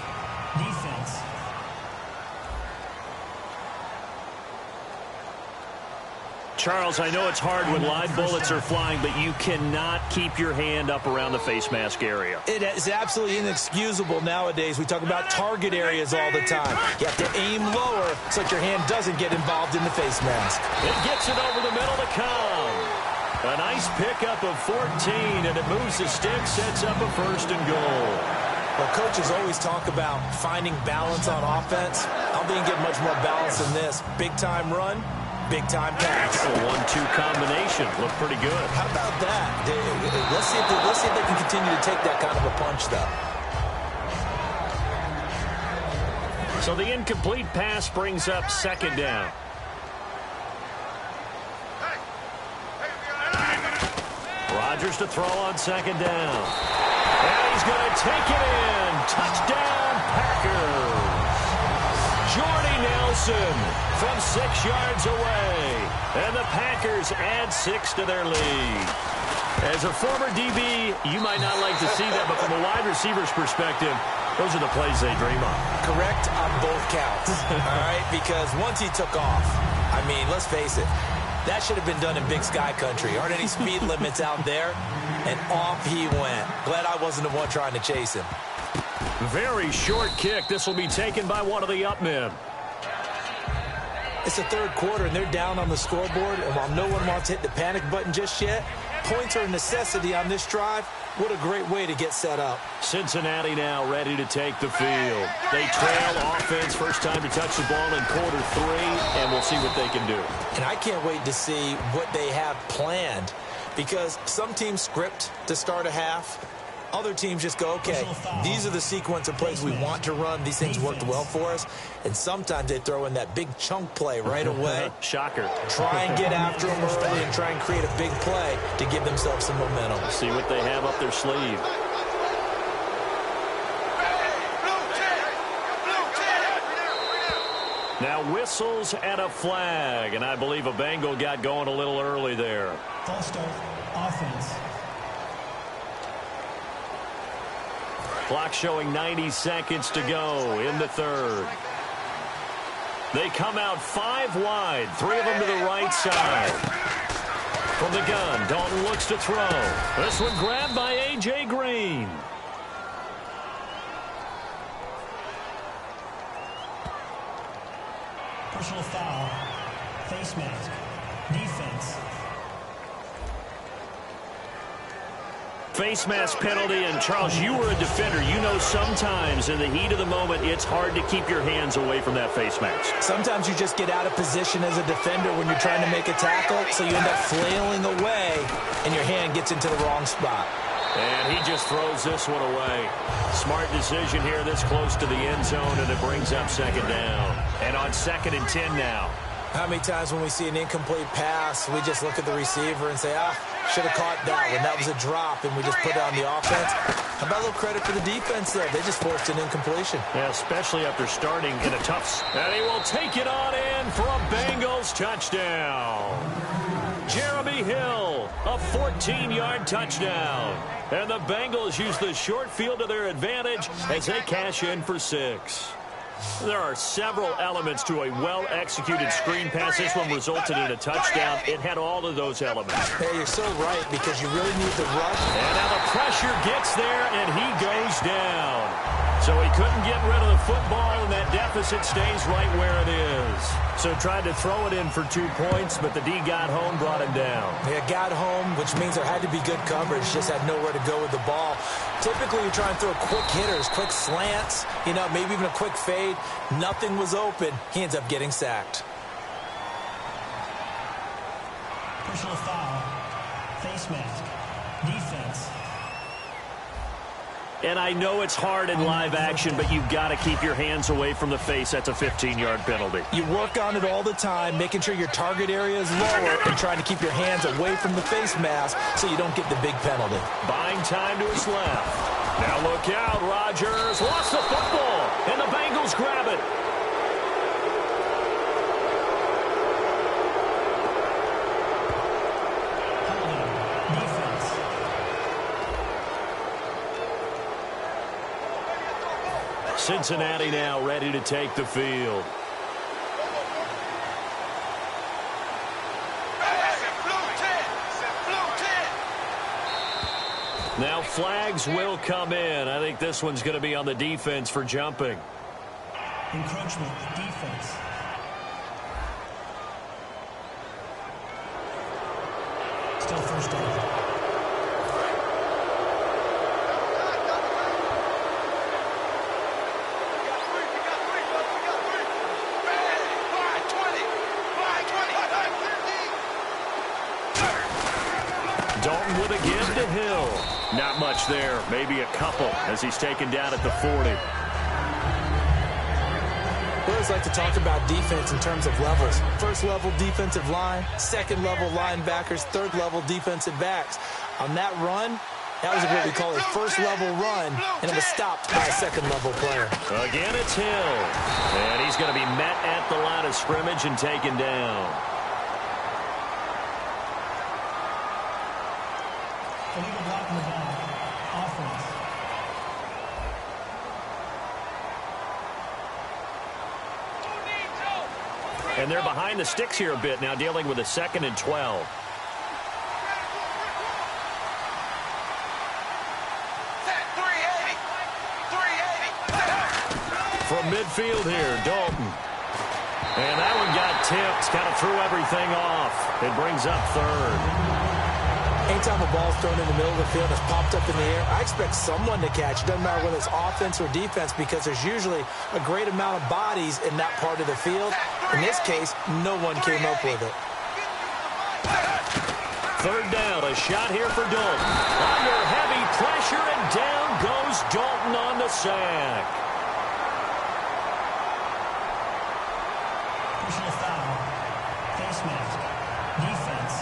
Defense. Charles, I know it's hard when live bullets are flying, but you cannot keep your hand up around the face mask area. It is absolutely inexcusable nowadays. We talk about target areas all the time. You have to aim lower so that your hand doesn't get involved in the face mask. It gets it over the middle to Cobb. A nice pickup of 14, and it moves the stick, sets up a 1st and goal. Well, coaches always talk about finding balance on offense. I don't think you get much more balance than this. Big-time run, big-time pass. A 1-2 combination. Looked pretty good. How about that? Let's see if they can continue to take that kind of a punch, though. So the incomplete pass brings up 2nd down. Rodgers to throw on 2nd down. And he's going to take it in. Touchdown, Packers. Jordy Nelson from 6 yards away. And the Packers add 6 to their lead. As a former DB, you might not like to see that, but from a wide receiver's perspective, those are the plays they dream of. Correct on both counts, all right? Because once he took off, I mean, let's face it, that should have been done in Big Sky Country. Aren't any speed limits out there? And off he went. Glad I wasn't the one trying to chase him. Very short kick. This will be taken by one of the up men. It's the 3rd quarter, and they're down on the scoreboard. And while no one wants to hit the panic button just yet, points are a necessity on this drive. What a great way to get set up. Cincinnati now ready to take the field. They trail offense, first time to touch the ball in quarter 3, and we'll see what they can do. And I can't wait to see what they have planned, because some teams script to start a half. Other teams just go, okay, these are the sequence of plays we want to run. These things worked well for us. And sometimes they throw in that big chunk play right away. Shocker. Try and get after them early and try and create a big play to give themselves some momentum. See what they have up their sleeve. Now whistles and a flag. And I believe a Bengal got going a little early there. False start. Offense. Clock showing 90 seconds to go in the 3rd. They come out 5 wide, 3 of them to the right side. From the gun, Dalton looks to throw. This one grabbed by A.J. Green. Personal foul. Face mask. Defense. Face mask penalty, and Charles, you were a defender. You know sometimes in the heat of the moment, it's hard to keep your hands away from that face mask. Sometimes you just get out of position as a defender when you're trying to make a tackle, so you end up flailing away, and your hand gets into the wrong spot. And he just throws this one away. Smart decision here this close to the end zone, and it brings up 2nd down. And on 2nd and 10 now. How many times when we see an incomplete pass, we just look at the receiver and say, should have caught that one. That was a drop, and we just put it on the offense. How about a little credit for the defense there? They just forced an incompletion. Yeah, especially after starting in a tough... And he will take it on in for a Bengals touchdown. Jeremy Hill, a 14-yard touchdown. And the Bengals use the short field to their advantage as they cash in for 6. There are several elements to a well-executed screen pass. This one resulted in a touchdown. It had all of those elements. Hey, you're so right, because you really need the rush. And now the pressure gets there, and he goes down. So he couldn't get rid of the football, and that deficit stays right where it is. So tried to throw it in for 2 points, but the D got home, brought him down. Yeah, got home, which means there had to be good coverage. Just had nowhere to go with the ball. Typically, you try and throw quick hitters, quick slants, maybe even a quick fade. Nothing was open. He ends up getting sacked. Personal foul. Face mask. Defense. And I know it's hard in live action, but you've got to keep your hands away from the face. That's a 15-yard penalty. You work on it all the time, making sure your target area is lower and trying to keep your hands away from the face mask so you don't get the big penalty. Buying time to his left. Now look out, Rodgers lost the football, and the Bengals grab it. Cincinnati now ready to take the field. Now flags will come in. I think this one's going to be on the defense for jumping. Encroachment, defense. Still first down. Dalton with a give to Hill. Not much there. Maybe a couple as he's taken down at the 40. We always like to talk about defense in terms of levels. First level defensive line, second level linebackers, third level defensive backs. On that run, that was what we call a first level run, and it was stopped by a second level player. Again, it's Hill. And he's going to be met at the line of scrimmage and taken down. Illegal blocking the ball. Offense. And they're behind the sticks here a bit now, dealing with a 2nd and 12. From midfield here, Dalton. And that one got tipped, kind of threw everything off. It brings up 3rd. Anytime a ball's thrown in the middle of the field, it's popped up in the air, I expect someone to catch. It doesn't matter whether it's offense or defense because there's usually a great amount of bodies in that part of the field. In this case, no one came up with it. 3rd down, a shot here for Dalton. Under heavy pressure, and down goes Dalton on the sack. Personal foul. Face mask. Defense.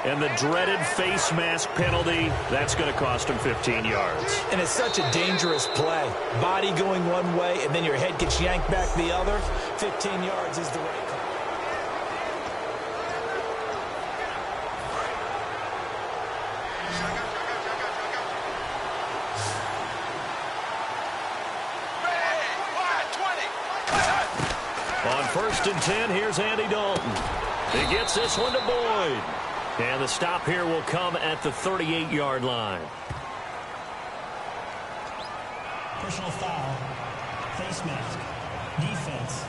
And the dreaded face mask penalty, that's going to cost him 15 yards. And it's such a dangerous play. Body going one way, and then your head gets yanked back the other. 15 yards is the right call. On 1st and 10, here's Andy Dalton. He gets this one to Boyd. And the stop here will come at the 38-yard line. Personal foul. Face mask. Defense.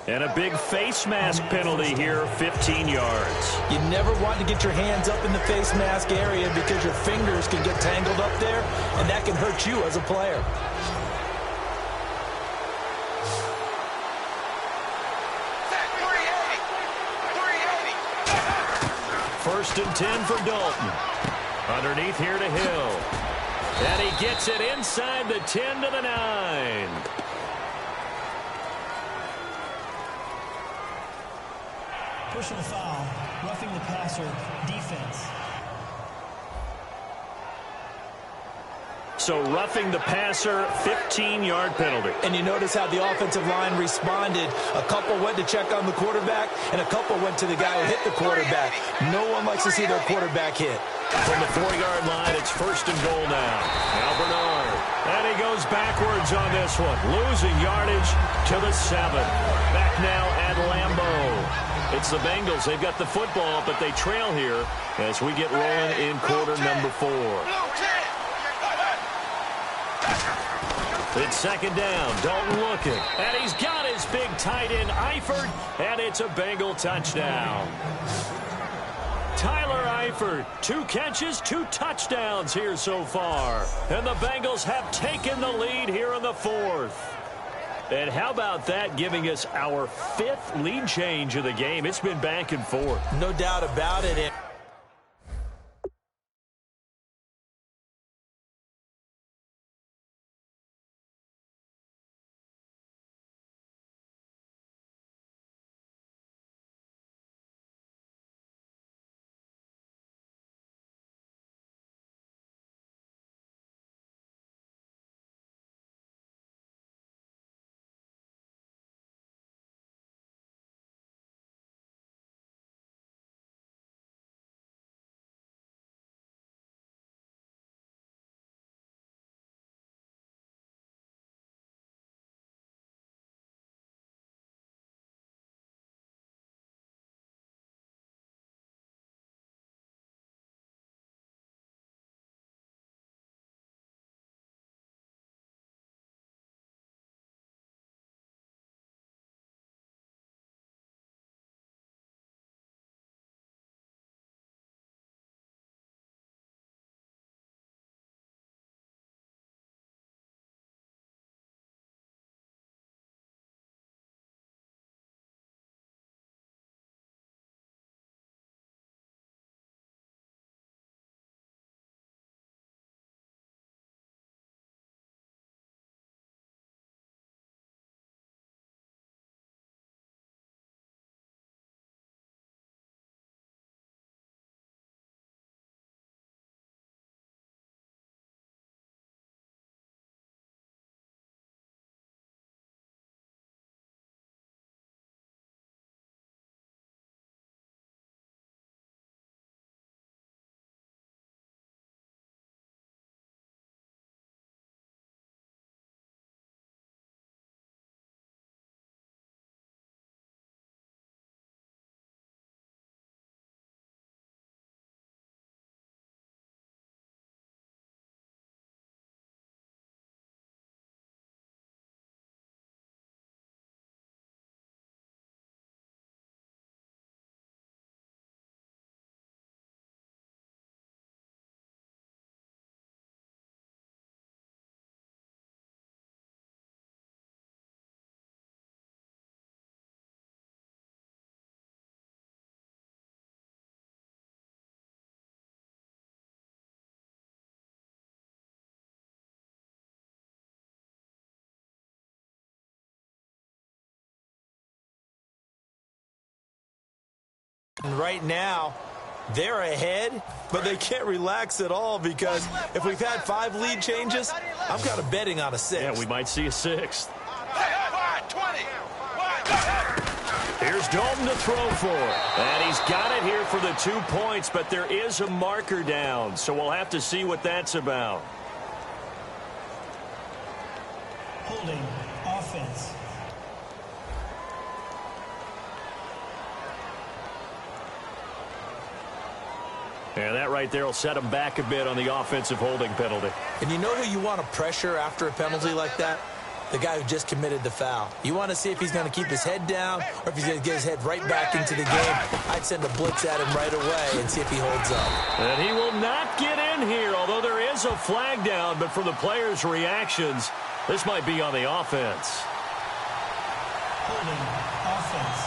And a big face mask penalty here, 15 yards. You never want to get your hands up in the face mask area because your fingers can get tangled up there, and that can hurt you as a player. First and 10 for Dalton. Underneath here to Hill. And he gets it inside the 10 to the 9. Personal foul. Roughing the passer. Defense. So roughing the passer, 15-yard penalty. And you notice how the offensive line responded. A couple went to check on the quarterback, and a couple went to the guy who hit the quarterback. No one likes to see their quarterback hit. From the 4-yard line, it's 1st and goal now. Now Bernard. And he goes backwards on this one, losing yardage to the 7. Back now at Lambeau. It's the Bengals. They've got the football, but they trail here as we get rolling in quarter number 4. It's second down. Dalton looking. And he's got his big tight end, Eifert, and it's a Bengal touchdown. Tyler Eifert, 2 catches, 2 touchdowns here so far. And the Bengals have taken the lead here in the 4th. And how about that, giving us our 5th lead change of the game? It's been back and forth. No doubt about it. And right now, they're ahead, but they can't relax at all because if we've had 5 lead changes, I'm kind of betting on a 6th. Yeah, we might see a 6th. Here's Dalton to throw for. And he's got it here for the 2 points, but there is a marker down, so we'll have to see what that's about. Holding offense. And that right there will set him back a bit on the offensive holding penalty. And you know who you want to pressure after a penalty like that? The guy who just committed the foul. You want to see if he's going to keep his head down or if he's going to get his head right back into the game. I'd send a blitz at him right away and see if he holds up. And he will not get in here, although there is a flag down. But from the players' reactions, this might be on the offense. Holding offense.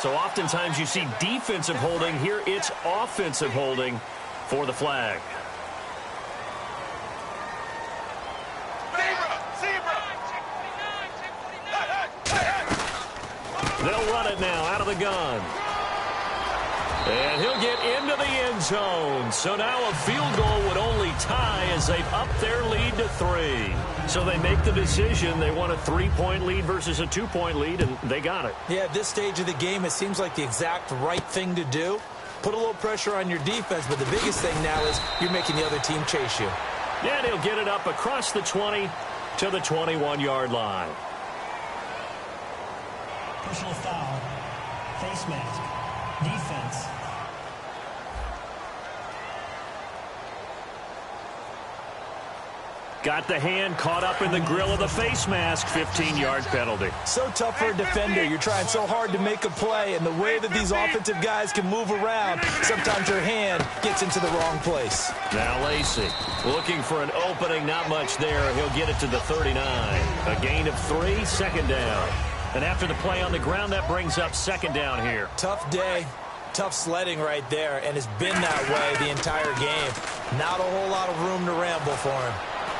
So oftentimes you see defensive holding. Here it's offensive holding for the flag. They'll run it now out of the gun. And he'll get into the end zone. So now a field goal would only tie as they've upped their lead to 3. So they make the decision. They want a 3-point lead versus a 2-point lead, and they got it. Yeah, at this stage of the game, it seems like the exact right thing to do. Put a little pressure on your defense, but the biggest thing now is you're making the other team chase you. And he'll get it up across the 20 to the 21-yard line. Personal foul. Face mask. Defense. Got the hand caught up in the grill of the face mask. 15-yard penalty. So tough for a defender. You're trying so hard to make a play, and the way that these offensive guys can move around, sometimes your hand gets into the wrong place. Now Lacey looking for an opening. Not much there. He'll get it to the 39. A gain of 3, second down. And after the play on the ground, that brings up second down here. Tough day. Tough sledding right there, and it's been that way the entire game. Not a whole lot of room to ramble for him.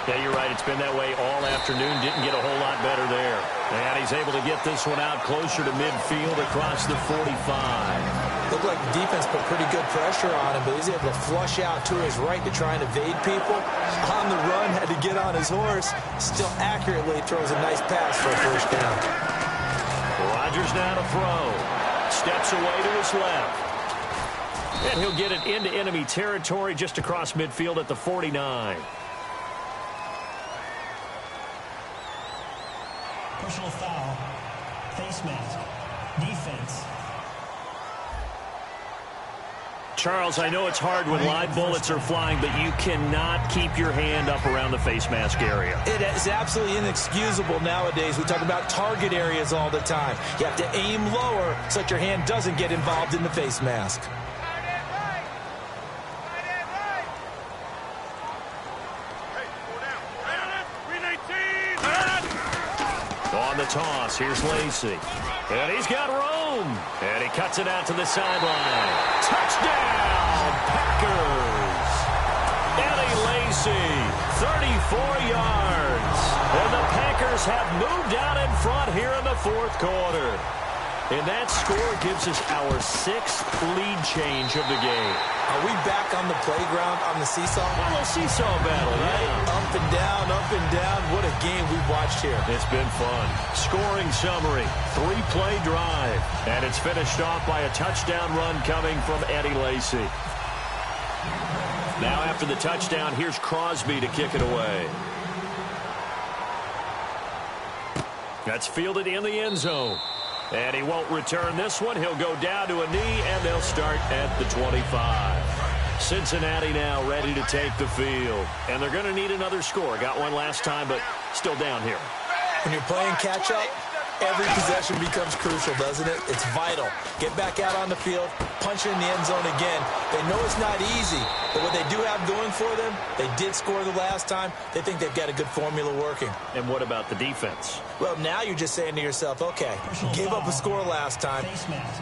Yeah, you're right. It's been that way all afternoon. Didn't get a whole lot better there. And he's able to get this one out closer to midfield across the 45. Looked like the defense put pretty good pressure on him, but he's able to flush out to his right to try and evade people. On the run, had to get on his horse. Still accurately throws a nice pass for a first down. Rodgers now to throw. Steps away to his left. And he'll get it into enemy territory just across midfield at the 49. Personal foul. Face mask. Defense. Charles, I know it's hard when live bullets are flying, but you cannot keep your hand up around the face mask area. It is absolutely inexcusable nowadays. We talk about target areas all the time. You have to aim lower so that your hand doesn't get involved in the face mask. On the toss, here's Lacey. And he's got room. And he cuts it out to the sideline. Touchdown, Packers. Eddie Lacey, 34 yards. And the Packers have moved out in front here in the fourth quarter. And that score gives us our 6th lead change of the game. Are we back on the playground on the seesaw? A little seesaw battle, yeah. Up and down, up and down. What a game we've watched here. It's been fun. Scoring summary, 3-play drive. And it's finished off by a touchdown run coming from Eddie Lacey. Now after the touchdown, here's Crosby to kick it away. That's fielded in the end zone. And he won't return this one. He'll go down to a knee, and they'll start at the 25. Cincinnati now ready to take the field. And they're going to need another score. Got one last time, but still down here. When you're playing catch-up, every possession becomes crucial, doesn't it? It's vital. Get back out on the field, punch it in the end zone again. They know it's not easy, but what they do have going for them, they did score the last time. They think they've got a good formula working. And what about the defense? Well, now you're just saying to yourself, okay, gave up a score last time.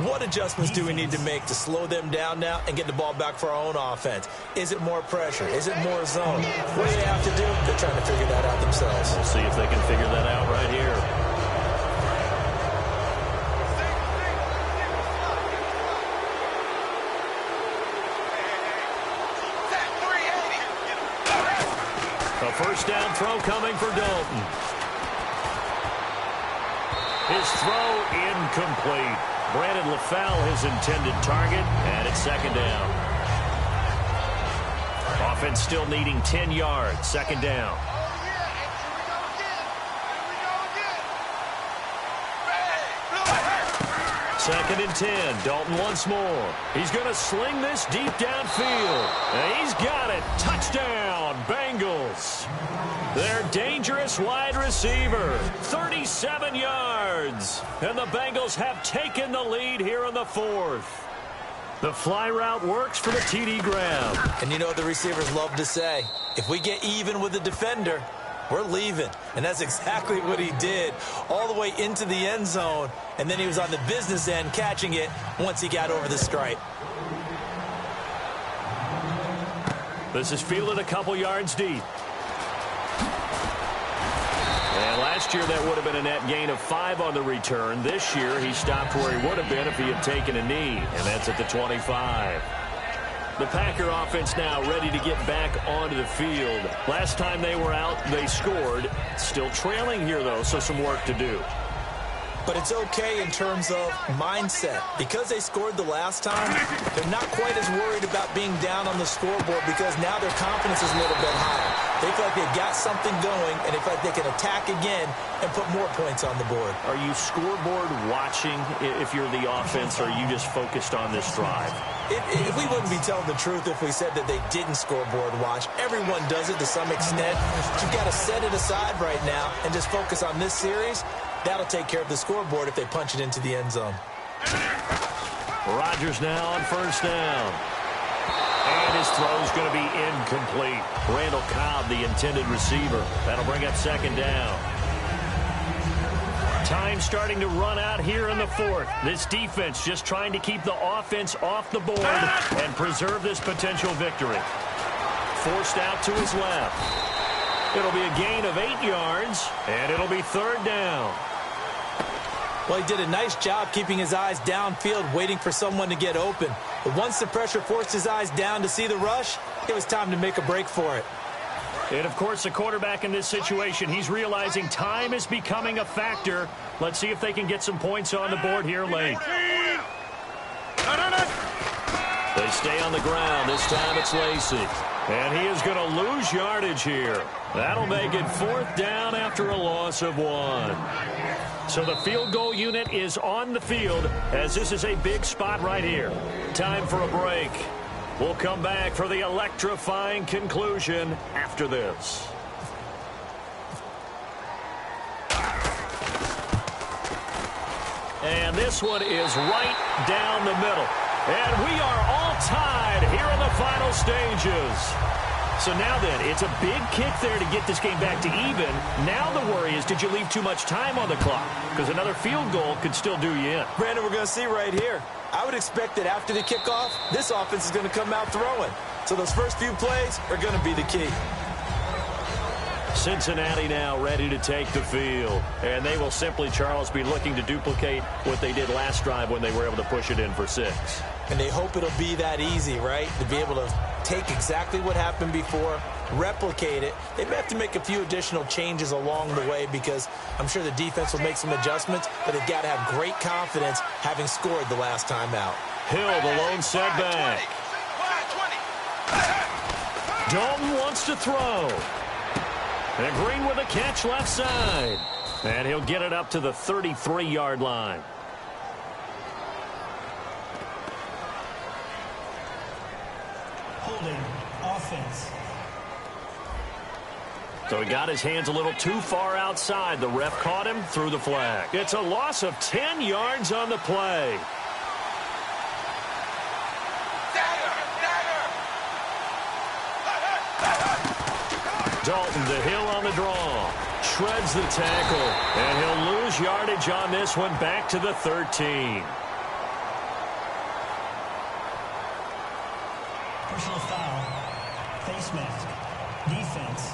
What adjustments do we need to make to slow them down now and get the ball back for our own offense? Is it more pressure? Is it more zone? What do they have to do? They're trying to figure that out themselves. We'll see if they can figure that out right here. A first down throw coming for Dalton. His throw incomplete. Brandon LaFell his intended target, and it's second down. Offense still needing 10 yards. Second down. Second and 10. Dalton once more. He's going to sling this deep downfield. And he's got it. Touchdown, Bengals. Their dangerous wide receiver. 37 yards. And the Bengals have taken the lead here in the fourth. The fly route works for the TD grab. And you know what the receivers love to say? If we get even with the defender, we're leaving. And that's exactly what he did, all the way into the end zone. And then he was on the business end catching it once he got over the stripe. This is fielded a couple yards deep. And last year that would have been a net gain of 5 on the return. This year he stopped where he would have been if he had taken a knee. And that's at the 25. The Packer offense now ready to get back onto the field. Last time they were out, they scored. Still trailing here, though, so some work to do. But it's okay in terms of mindset. Because they scored the last time, they're not quite as worried about being down on the scoreboard because now their confidence is a little bit higher. They feel like they've got something going, and they feel like they can attack again and put more points on the board. Are you scoreboard watching if you're the offense, or are you just focused on this drive? If we wouldn't be telling the truth if we said that they didn't scoreboard watch. Everyone does it to some extent. But you've got to set it aside right now and just focus on this series. That'll take care of the scoreboard if they punch it into the end zone. Rodgers now on first down. And his throw's going to be incomplete. Randall Cobb, the intended receiver. That'll bring up second down. Time starting to run out here in the fourth. This defense just trying to keep the offense off the board and preserve this potential victory. Forced out to his left. It'll be a gain of 8 yards, and it'll be third down. Well, he did a nice job keeping his eyes downfield, waiting for someone to get open. But once the pressure forced his eyes down to see the rush, it was time to make a break for it. And, of course, the quarterback in this situation, he's realizing time is becoming a factor. Let's see if they can get some points on the board here late. They stay on the ground. This time it's Lacy. And he is going to lose yardage here. That'll make it fourth down after a loss of 1. So the field goal unit is on the field as this is a big spot right here. Time for a break. We'll come back for the electrifying conclusion after this. And this one is right down the middle. And we are all tied here in the final stages. So now then, it's a big kick there to get this game back to even. Now the worry is, did you leave too much time on the clock? Because another field goal could still do you in. Brandon, we're going to see right here. I would expect that after the kickoff, this offense is going to come out throwing. So those first few plays are going to be the key. Cincinnati now ready to take the field. And they will simply, Charles, be looking to duplicate what they did last drive when they were able to push it in for 6. And they hope it'll be that easy, right? To be able to take exactly what happened before, replicate it. They may have to make a few additional changes along the way because I'm sure the defense will make some adjustments, but they've got to have great confidence having scored the last time out. Hill, the lone setback. Dalton wants to throw. And Green with a catch left side. And he'll get it up to the 33-yard line. Holding offense. So he got his hands a little too far outside. The ref caught him, threw the flag. It's a loss of 10 yards on the play. Dalton to Hill on the draw. Shreds the tackle. And he'll lose yardage on this one, back to the 13. Personal foul. Face mask. Defense.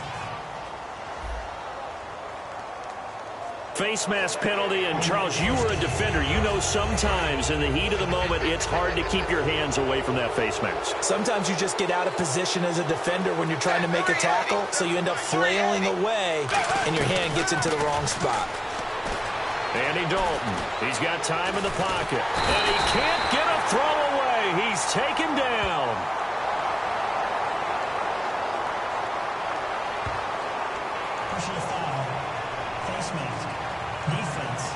Face mask penalty, and Charles, you were a defender. You know sometimes in the heat of the moment, it's hard to keep your hands away from that face mask. Sometimes you just get out of position as a defender when you're trying to make a tackle, so you end up flailing away, and your hand gets into the wrong spot. Andy Dalton, he's got time in the pocket, and he can't get a throw away. He's taken down. Personal foul. Face mask. Defense.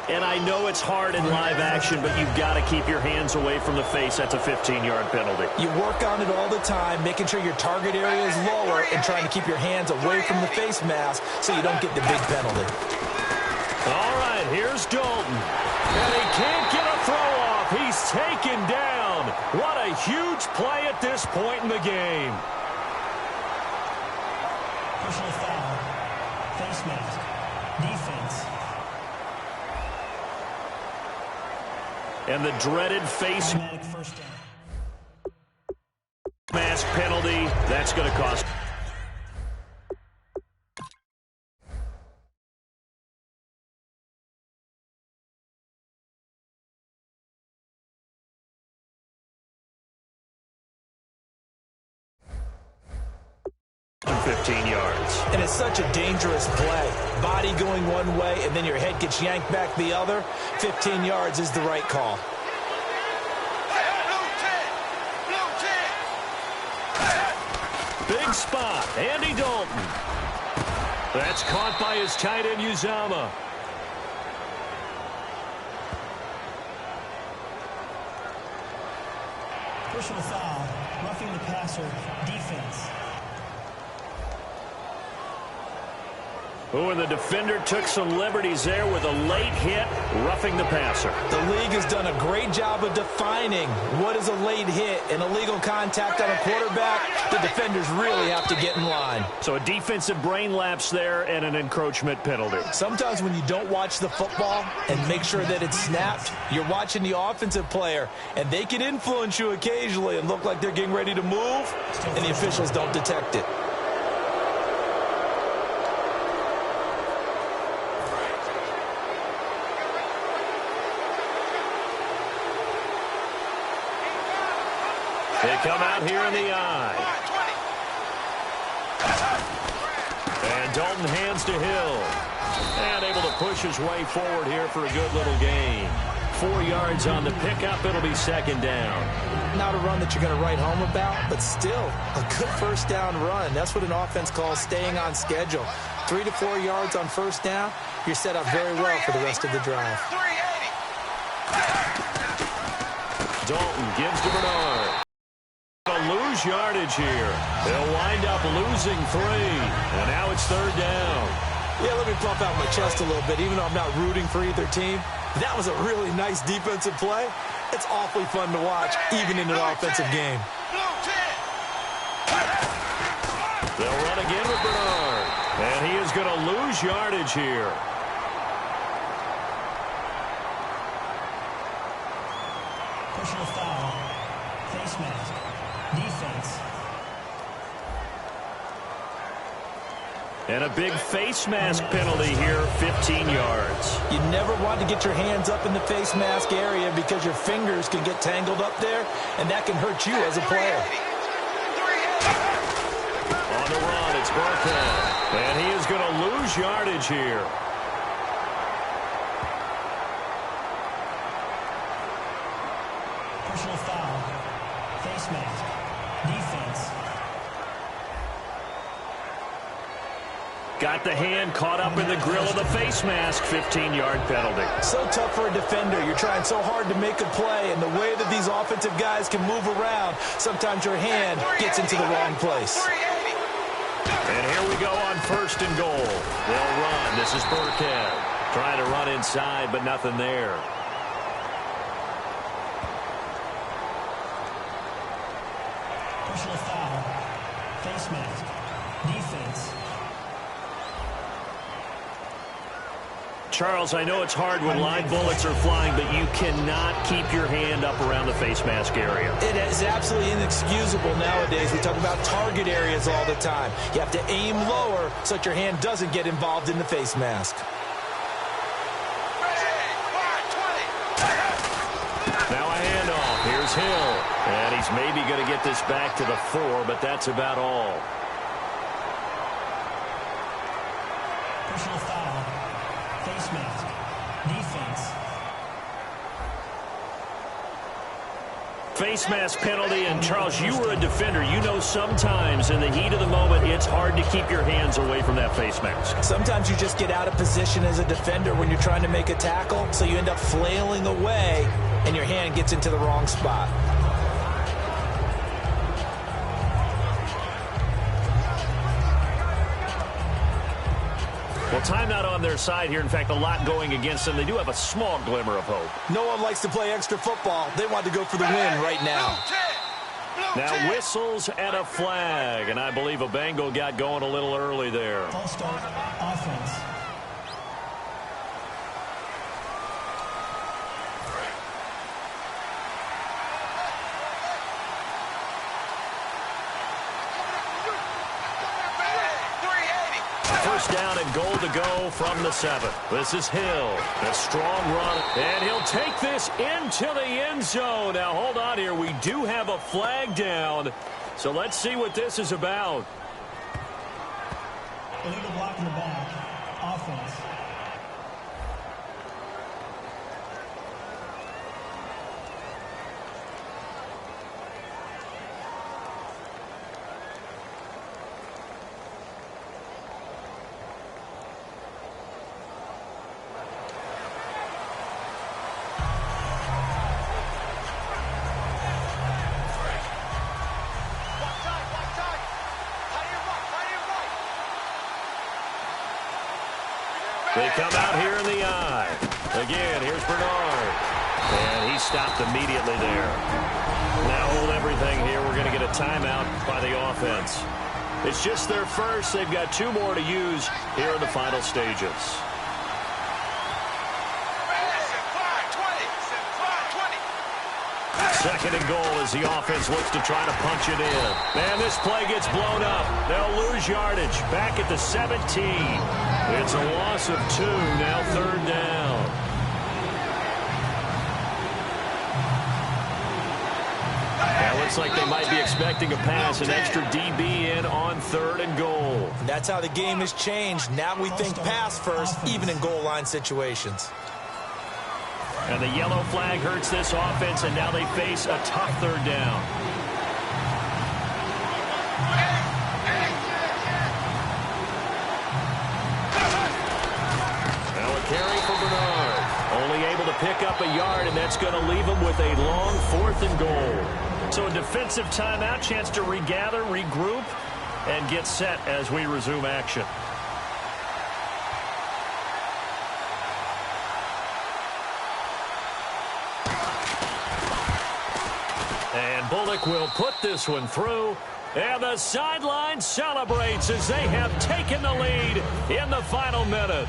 And I know it's hard in live action, but you've got to keep your hands away from the face. That's a 15-yard penalty. You work on it all the time, making sure your target area is lower and trying to keep your hands away from the face mask so you don't get the big penalty. All right, here's Dalton. And he can't get a throw off. He's taken down. What a huge play at this point in the game. Personal foul. Face mask. Defense. And the dreaded face Automatic first down. mask penalty, that's going to cost. And 15 yards. And it's such a dangerous play. Body going one way, and then your head gets yanked back the other. 15 yards is the right call. same spot. Andy Dalton. That's caught by his tight end, Uzama. Personal foul, roughing the passer, defense. Oh, and the defender took some liberties there with a late hit, roughing the passer. The league has done a great job of defining what is a late hit and illegal contact on a quarterback. The defenders really have to get in line. So a defensive brain lapse there and an encroachment penalty. Sometimes when you don't watch the football and make sure that it's snapped, you're watching the offensive player, and they can influence you occasionally and look like they're getting ready to move, and the officials don't detect it. They come out here in the eye. And Dalton hands to Hill. And able to push his way forward here for a good little gain. 4 yards on the pickup. It'll be second down. Not a run that you're going to write home about, but still a good first down run. That's what an offense calls staying on schedule. 3 to 4 yards on first down. You're set up very well for the rest of the drive. Dalton gives to Bernard. Lose yardage here. They'll wind up losing 3. And now it's third down. Yeah, let me pump out my chest a little bit, even though I'm not rooting for either team. That was a really nice defensive play. It's awfully fun to watch, even in an offensive game. They'll run again with Bernard. And he is going to lose yardage here. Personal foul, face mask, defense. And a big face mask penalty here, 15 yards. You never want to get your hands up in the face mask area because your fingers can get tangled up there, and that can hurt you as a player. On the run, it's Burkhead. And he is going to lose yardage here. Personal foul, face mask, defense. Got the hand caught up in the grill of the face mask, 15-yard penalty. So tough for a defender. You're trying so hard to make a play, and the way that these offensive guys can move around, sometimes your hand gets into the wrong place. And here we go on first and goal. They'll run. This is Burkhead trying to run inside, but nothing there. Personal foul, face mask, defense. Charles, I know it's hard when live bullets are flying, but you cannot keep your hand up around the face mask area. It is absolutely inexcusable nowadays. We talk about target areas all the time. You have to aim lower so that your hand doesn't get involved in the face mask. Now a handoff. Here's Hill. And he's maybe going to get this back to the 4, but that's about all. Personal foul, face mask, defense. Face mask penalty, and Charles, you were a defender. You know sometimes in the heat of the moment, it's hard to keep your hands away from that face mask. Sometimes you just get out of position as a defender when you're trying to make a tackle, so you end up flailing away, and your hand gets into the wrong spot. Well, timeout on their side here. In fact, a lot going against them. They do have a small glimmer of hope. No one likes to play extra football. They want to go for the win right now. Now whistles and a flag, and I believe a Bengal got going a little early there. False start, offense. First down and goal to go from the 7. This is Hill. A strong run. And he'll take this into the end zone. Now, hold on here. We do have a flag down. So let's see what this is about. Illegal block in the back. Offense. They come out here in the eye. Again, here's Bernard. And he stopped immediately there. Now hold everything here. We're going to get a timeout by the offense. It's just their first. They've got 2 more to use here in the final stages. Second and goal as the offense looks to try to punch it in. And this play gets blown up. They'll lose yardage. Back at the 17. It's a loss of 2. Now 3rd down. Now looks like they might be expecting a pass. An extra DB in on 3rd and goal. And that's how the game has changed. Now we think pass first, even in goal line situations. And the yellow flag hurts this offense, and now they face a tough 3rd down. Now a carry for Bernard. Only able to pick up a yard, and that's going to leave him with a long 4th and goal. So a defensive timeout, chance to regather, regroup, and get set as we resume action. And Bullock will put this one through. And the sideline celebrates as they have taken the lead in the final minute.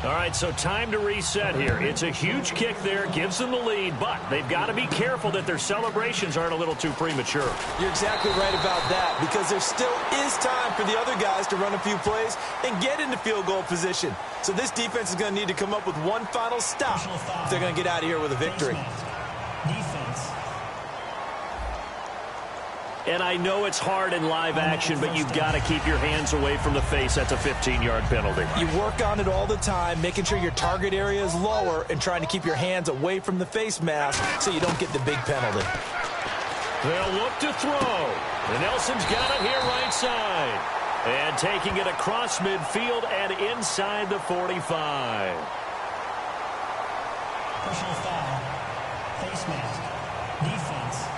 All right, so time to reset here. It's a huge kick there, gives them the lead, but they've got to be careful that their celebrations aren't a little too premature. You're exactly right about that, because there still is time for the other guys to run a few plays and get into field goal position. So this defense is going to need to come up with one final stop if they're going to get out of here with a victory. Defense. And I know it's hard in live action, but you've got to keep your hands away from the face. That's a 15-yard penalty. You work on it all the time, making sure your target area is lower and trying to keep your hands away from the face mask so you don't get the big penalty. They'll look to throw. And Nelson's got it here right side. And taking it across midfield and inside the 45. Personal foul. Face mask. Defense.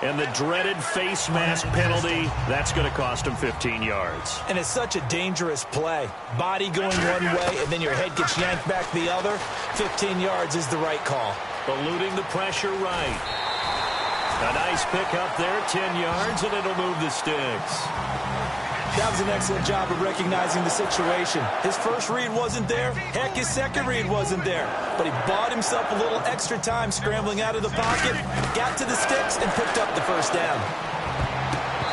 And the dreaded face mask penalty, that's going to cost him 15 yards. And it's such a dangerous play. Body going one way, and then your head gets yanked back the other. 15 yards is the right call. Eluding the pressure right. A nice pickup there, 10 yards, and it'll move the sticks. That was an excellent job of recognizing the situation. His first read wasn't there. Heck, his second read wasn't there. But he bought himself a little extra time scrambling out of the pocket, got to the sticks, and picked up the first down.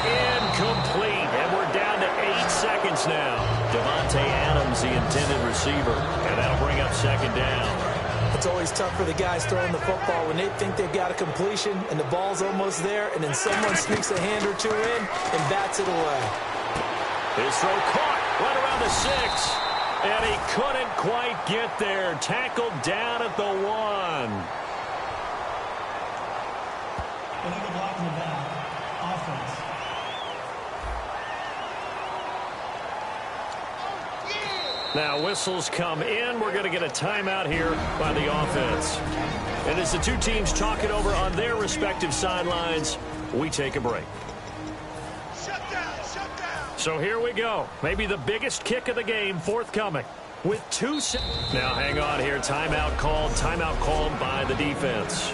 Incomplete, and we're down to 8 seconds now. Devontae Adams, the intended receiver, and that'll bring up 2nd down. It's always tough for the guys throwing the football when they think they've got a completion and the ball's almost there, and then someone sneaks a hand or two in and bats it away. His throw caught right around the 6. And he couldn't quite get there. Tackled down at the 1. Illegal block in the back. Offense. Now whistles come in. We're going to get a timeout here by the offense. And as the two teams talk it over on their respective sidelines, we take a break. So here we go. Maybe the biggest kick of the game forthcoming. With 2 seconds. Now hang on here. Timeout called by the defense.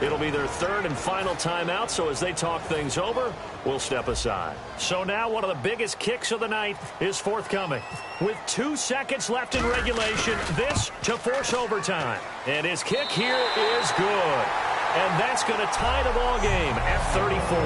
It'll be their 3rd and final timeout, so as they talk things over, we'll step aside. So now one of the biggest kicks of the night is forthcoming. With 2 seconds left in regulation, this to force overtime. And his kick here is good. And that's going to tie the ball game at 34.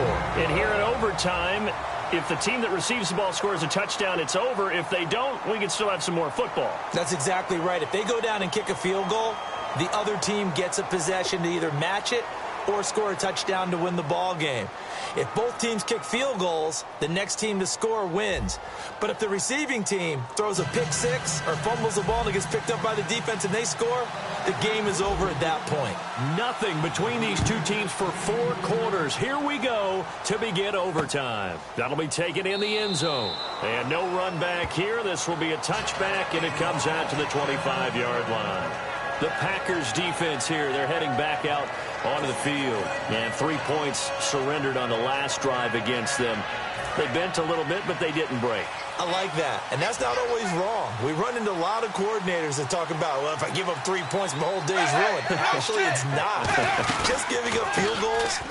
And here in overtime, if the team that receives the ball scores a touchdown, it's over. If they don't, we can still have some more football. That's exactly right. If they go down and kick a field goal, the other team gets a possession to either match it or score a touchdown to win the ball game. If both teams kick field goals, the next team to score wins. But if the receiving team throws a pick 6 or fumbles the ball and it gets picked up by the defense and they score, the game is over at that point. Nothing between these two teams for 4 quarters. Here we go to begin overtime. That'll be taken in the end zone. And no run back here. This will be a touchback, and it comes out to the 25-yard line. The Packers defense here, they're heading back out onto the field. And 3 points surrendered on the last drive against them. They bent a little bit, but they didn't break. I like that, and that's not always wrong. We run into a lot of coordinators that talk about, well, if I give up 3 points, my whole day's ruined. Actually, it's not. Just giving up field goals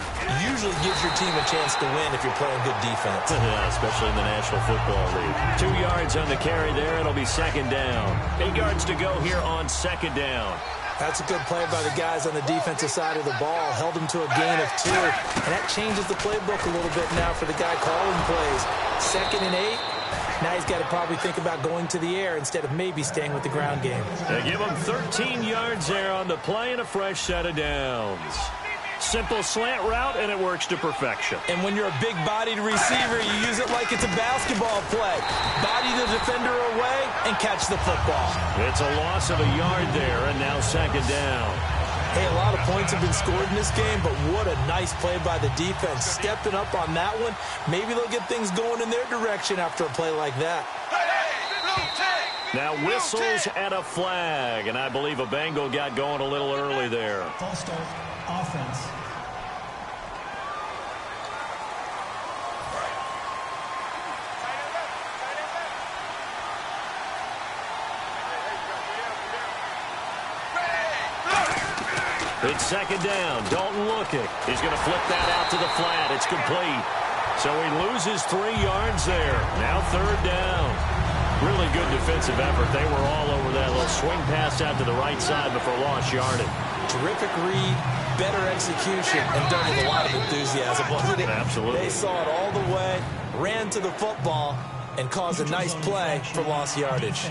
usually gives your team a chance to win if you're playing good defense. Yeah, especially in the National Football League. 2 yards on the carry there. It'll be second down. 8 yards to go here on second down. That's a good play by the guys on the defensive side of the ball. Held them to a gain of 2. And that changes the playbook a little bit now for the guy calling plays. 2nd and 8. Now he's got to probably think about going to the air instead of maybe staying with the ground game. They give him 13 yards there on the play and a fresh set of downs. Simple slant route, and it works to perfection. And when you're a big-bodied receiver, you use it like it's a basketball play. Body the defender away and catch the football. It's a loss of a yard there, and now second down. Hey, a lot of points have been scored in this game, but what a nice play by the defense. Stepping up on that one, maybe they'll get things going in their direction after a play like that. Now whistles and a flag, and I believe a Bengal got going a little early there. False start, offense. It's second down. Dalton looking. He's going to flip that out to the flat. It's complete. So he loses 3 yards there. Now third down. Really good defensive effort. They were all over that little swing pass out to the right side before lost yardage. Terrific read, better execution, and done with a lot of enthusiasm, wasn't it? Absolutely. They saw it all the way, ran to the football, and caused a nice play for lost yardage.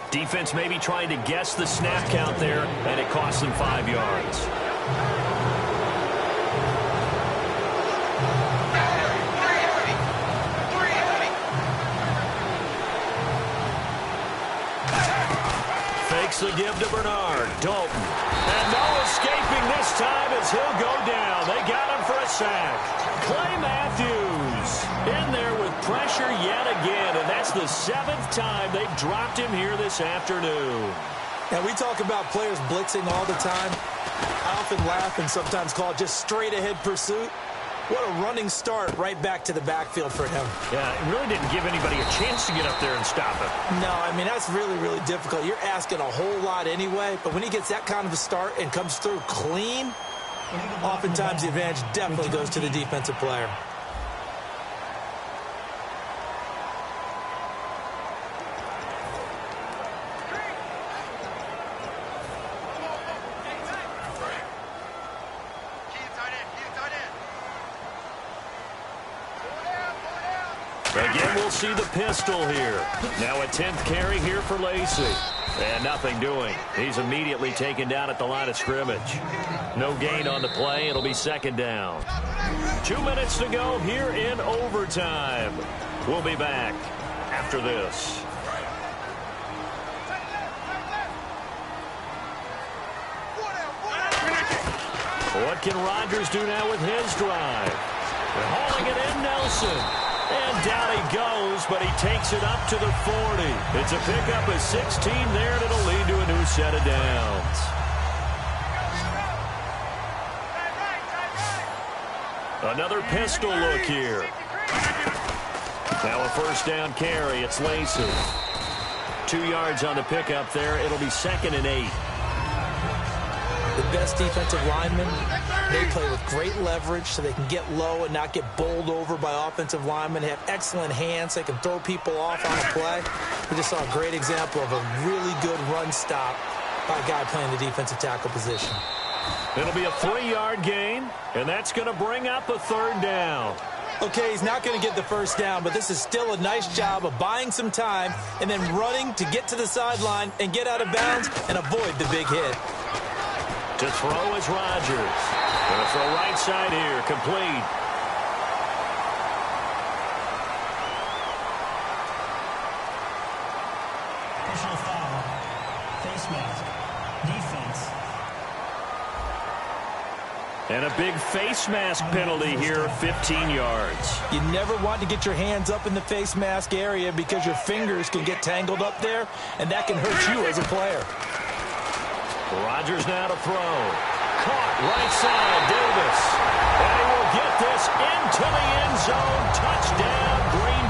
Defense maybe trying to guess the snap count there, and it cost them 5 yards. Fakes the give to Bernard. Dalton. And no escaping this time as he'll go down. They got him for a sack. Clay Matthews in there with pressure yet again, and that's the 7th time they've dropped him here this afternoon. And we talk about players blitzing all the time. I often laugh and sometimes call it just straight-ahead pursuit. What a running start right back to the backfield for him. Yeah, it really didn't give anybody a chance to get up there and stop him. No, I mean, that's really, really difficult. You're asking a whole lot anyway, but when he gets that kind of a start and comes through clean, oftentimes the advantage definitely goes to the defensive player. Again, we'll see the pistol here. Now a 10th carry here for Lacey. And nothing doing. He's immediately taken down at the line of scrimmage. No gain on the play. It'll be second down. 2 minutes to go here in overtime. We'll be back after this. What can Rodgers do now with his drive? They're hauling it in, Nelson. And down he goes, but he takes it up to the 40. It's a pickup of 16 there, and it'll lead to a new set of downs. Another pistol look here. Now a first down carry. It's Lacey. 2 yards on the pickup there. It'll be 2nd and 8. The best defensive linemen, they play with great leverage so they can get low and not get bowled over by offensive linemen. They have excellent hands. They can throw people off on a play. We just saw a great example of a really good run stop by a guy playing the defensive tackle position. It'll be a 3-yard gain, and that's going to bring up a third down. Okay, he's not going to get the first down, but this is still a nice job of buying some time and then running to get to the sideline and get out of bounds and avoid the big hit. To throw is Rodgers. Going to throw right side here. Complete. Personal foul. Face mask. Defense. And a big face mask penalty here, 15 yards. You never want to get your hands up in the face mask area because your fingers can get tangled up there, and that can hurt you as a player. Rodgers now to throw. Caught right side, Davis. And he will get this into the end zone. Touchdown, Green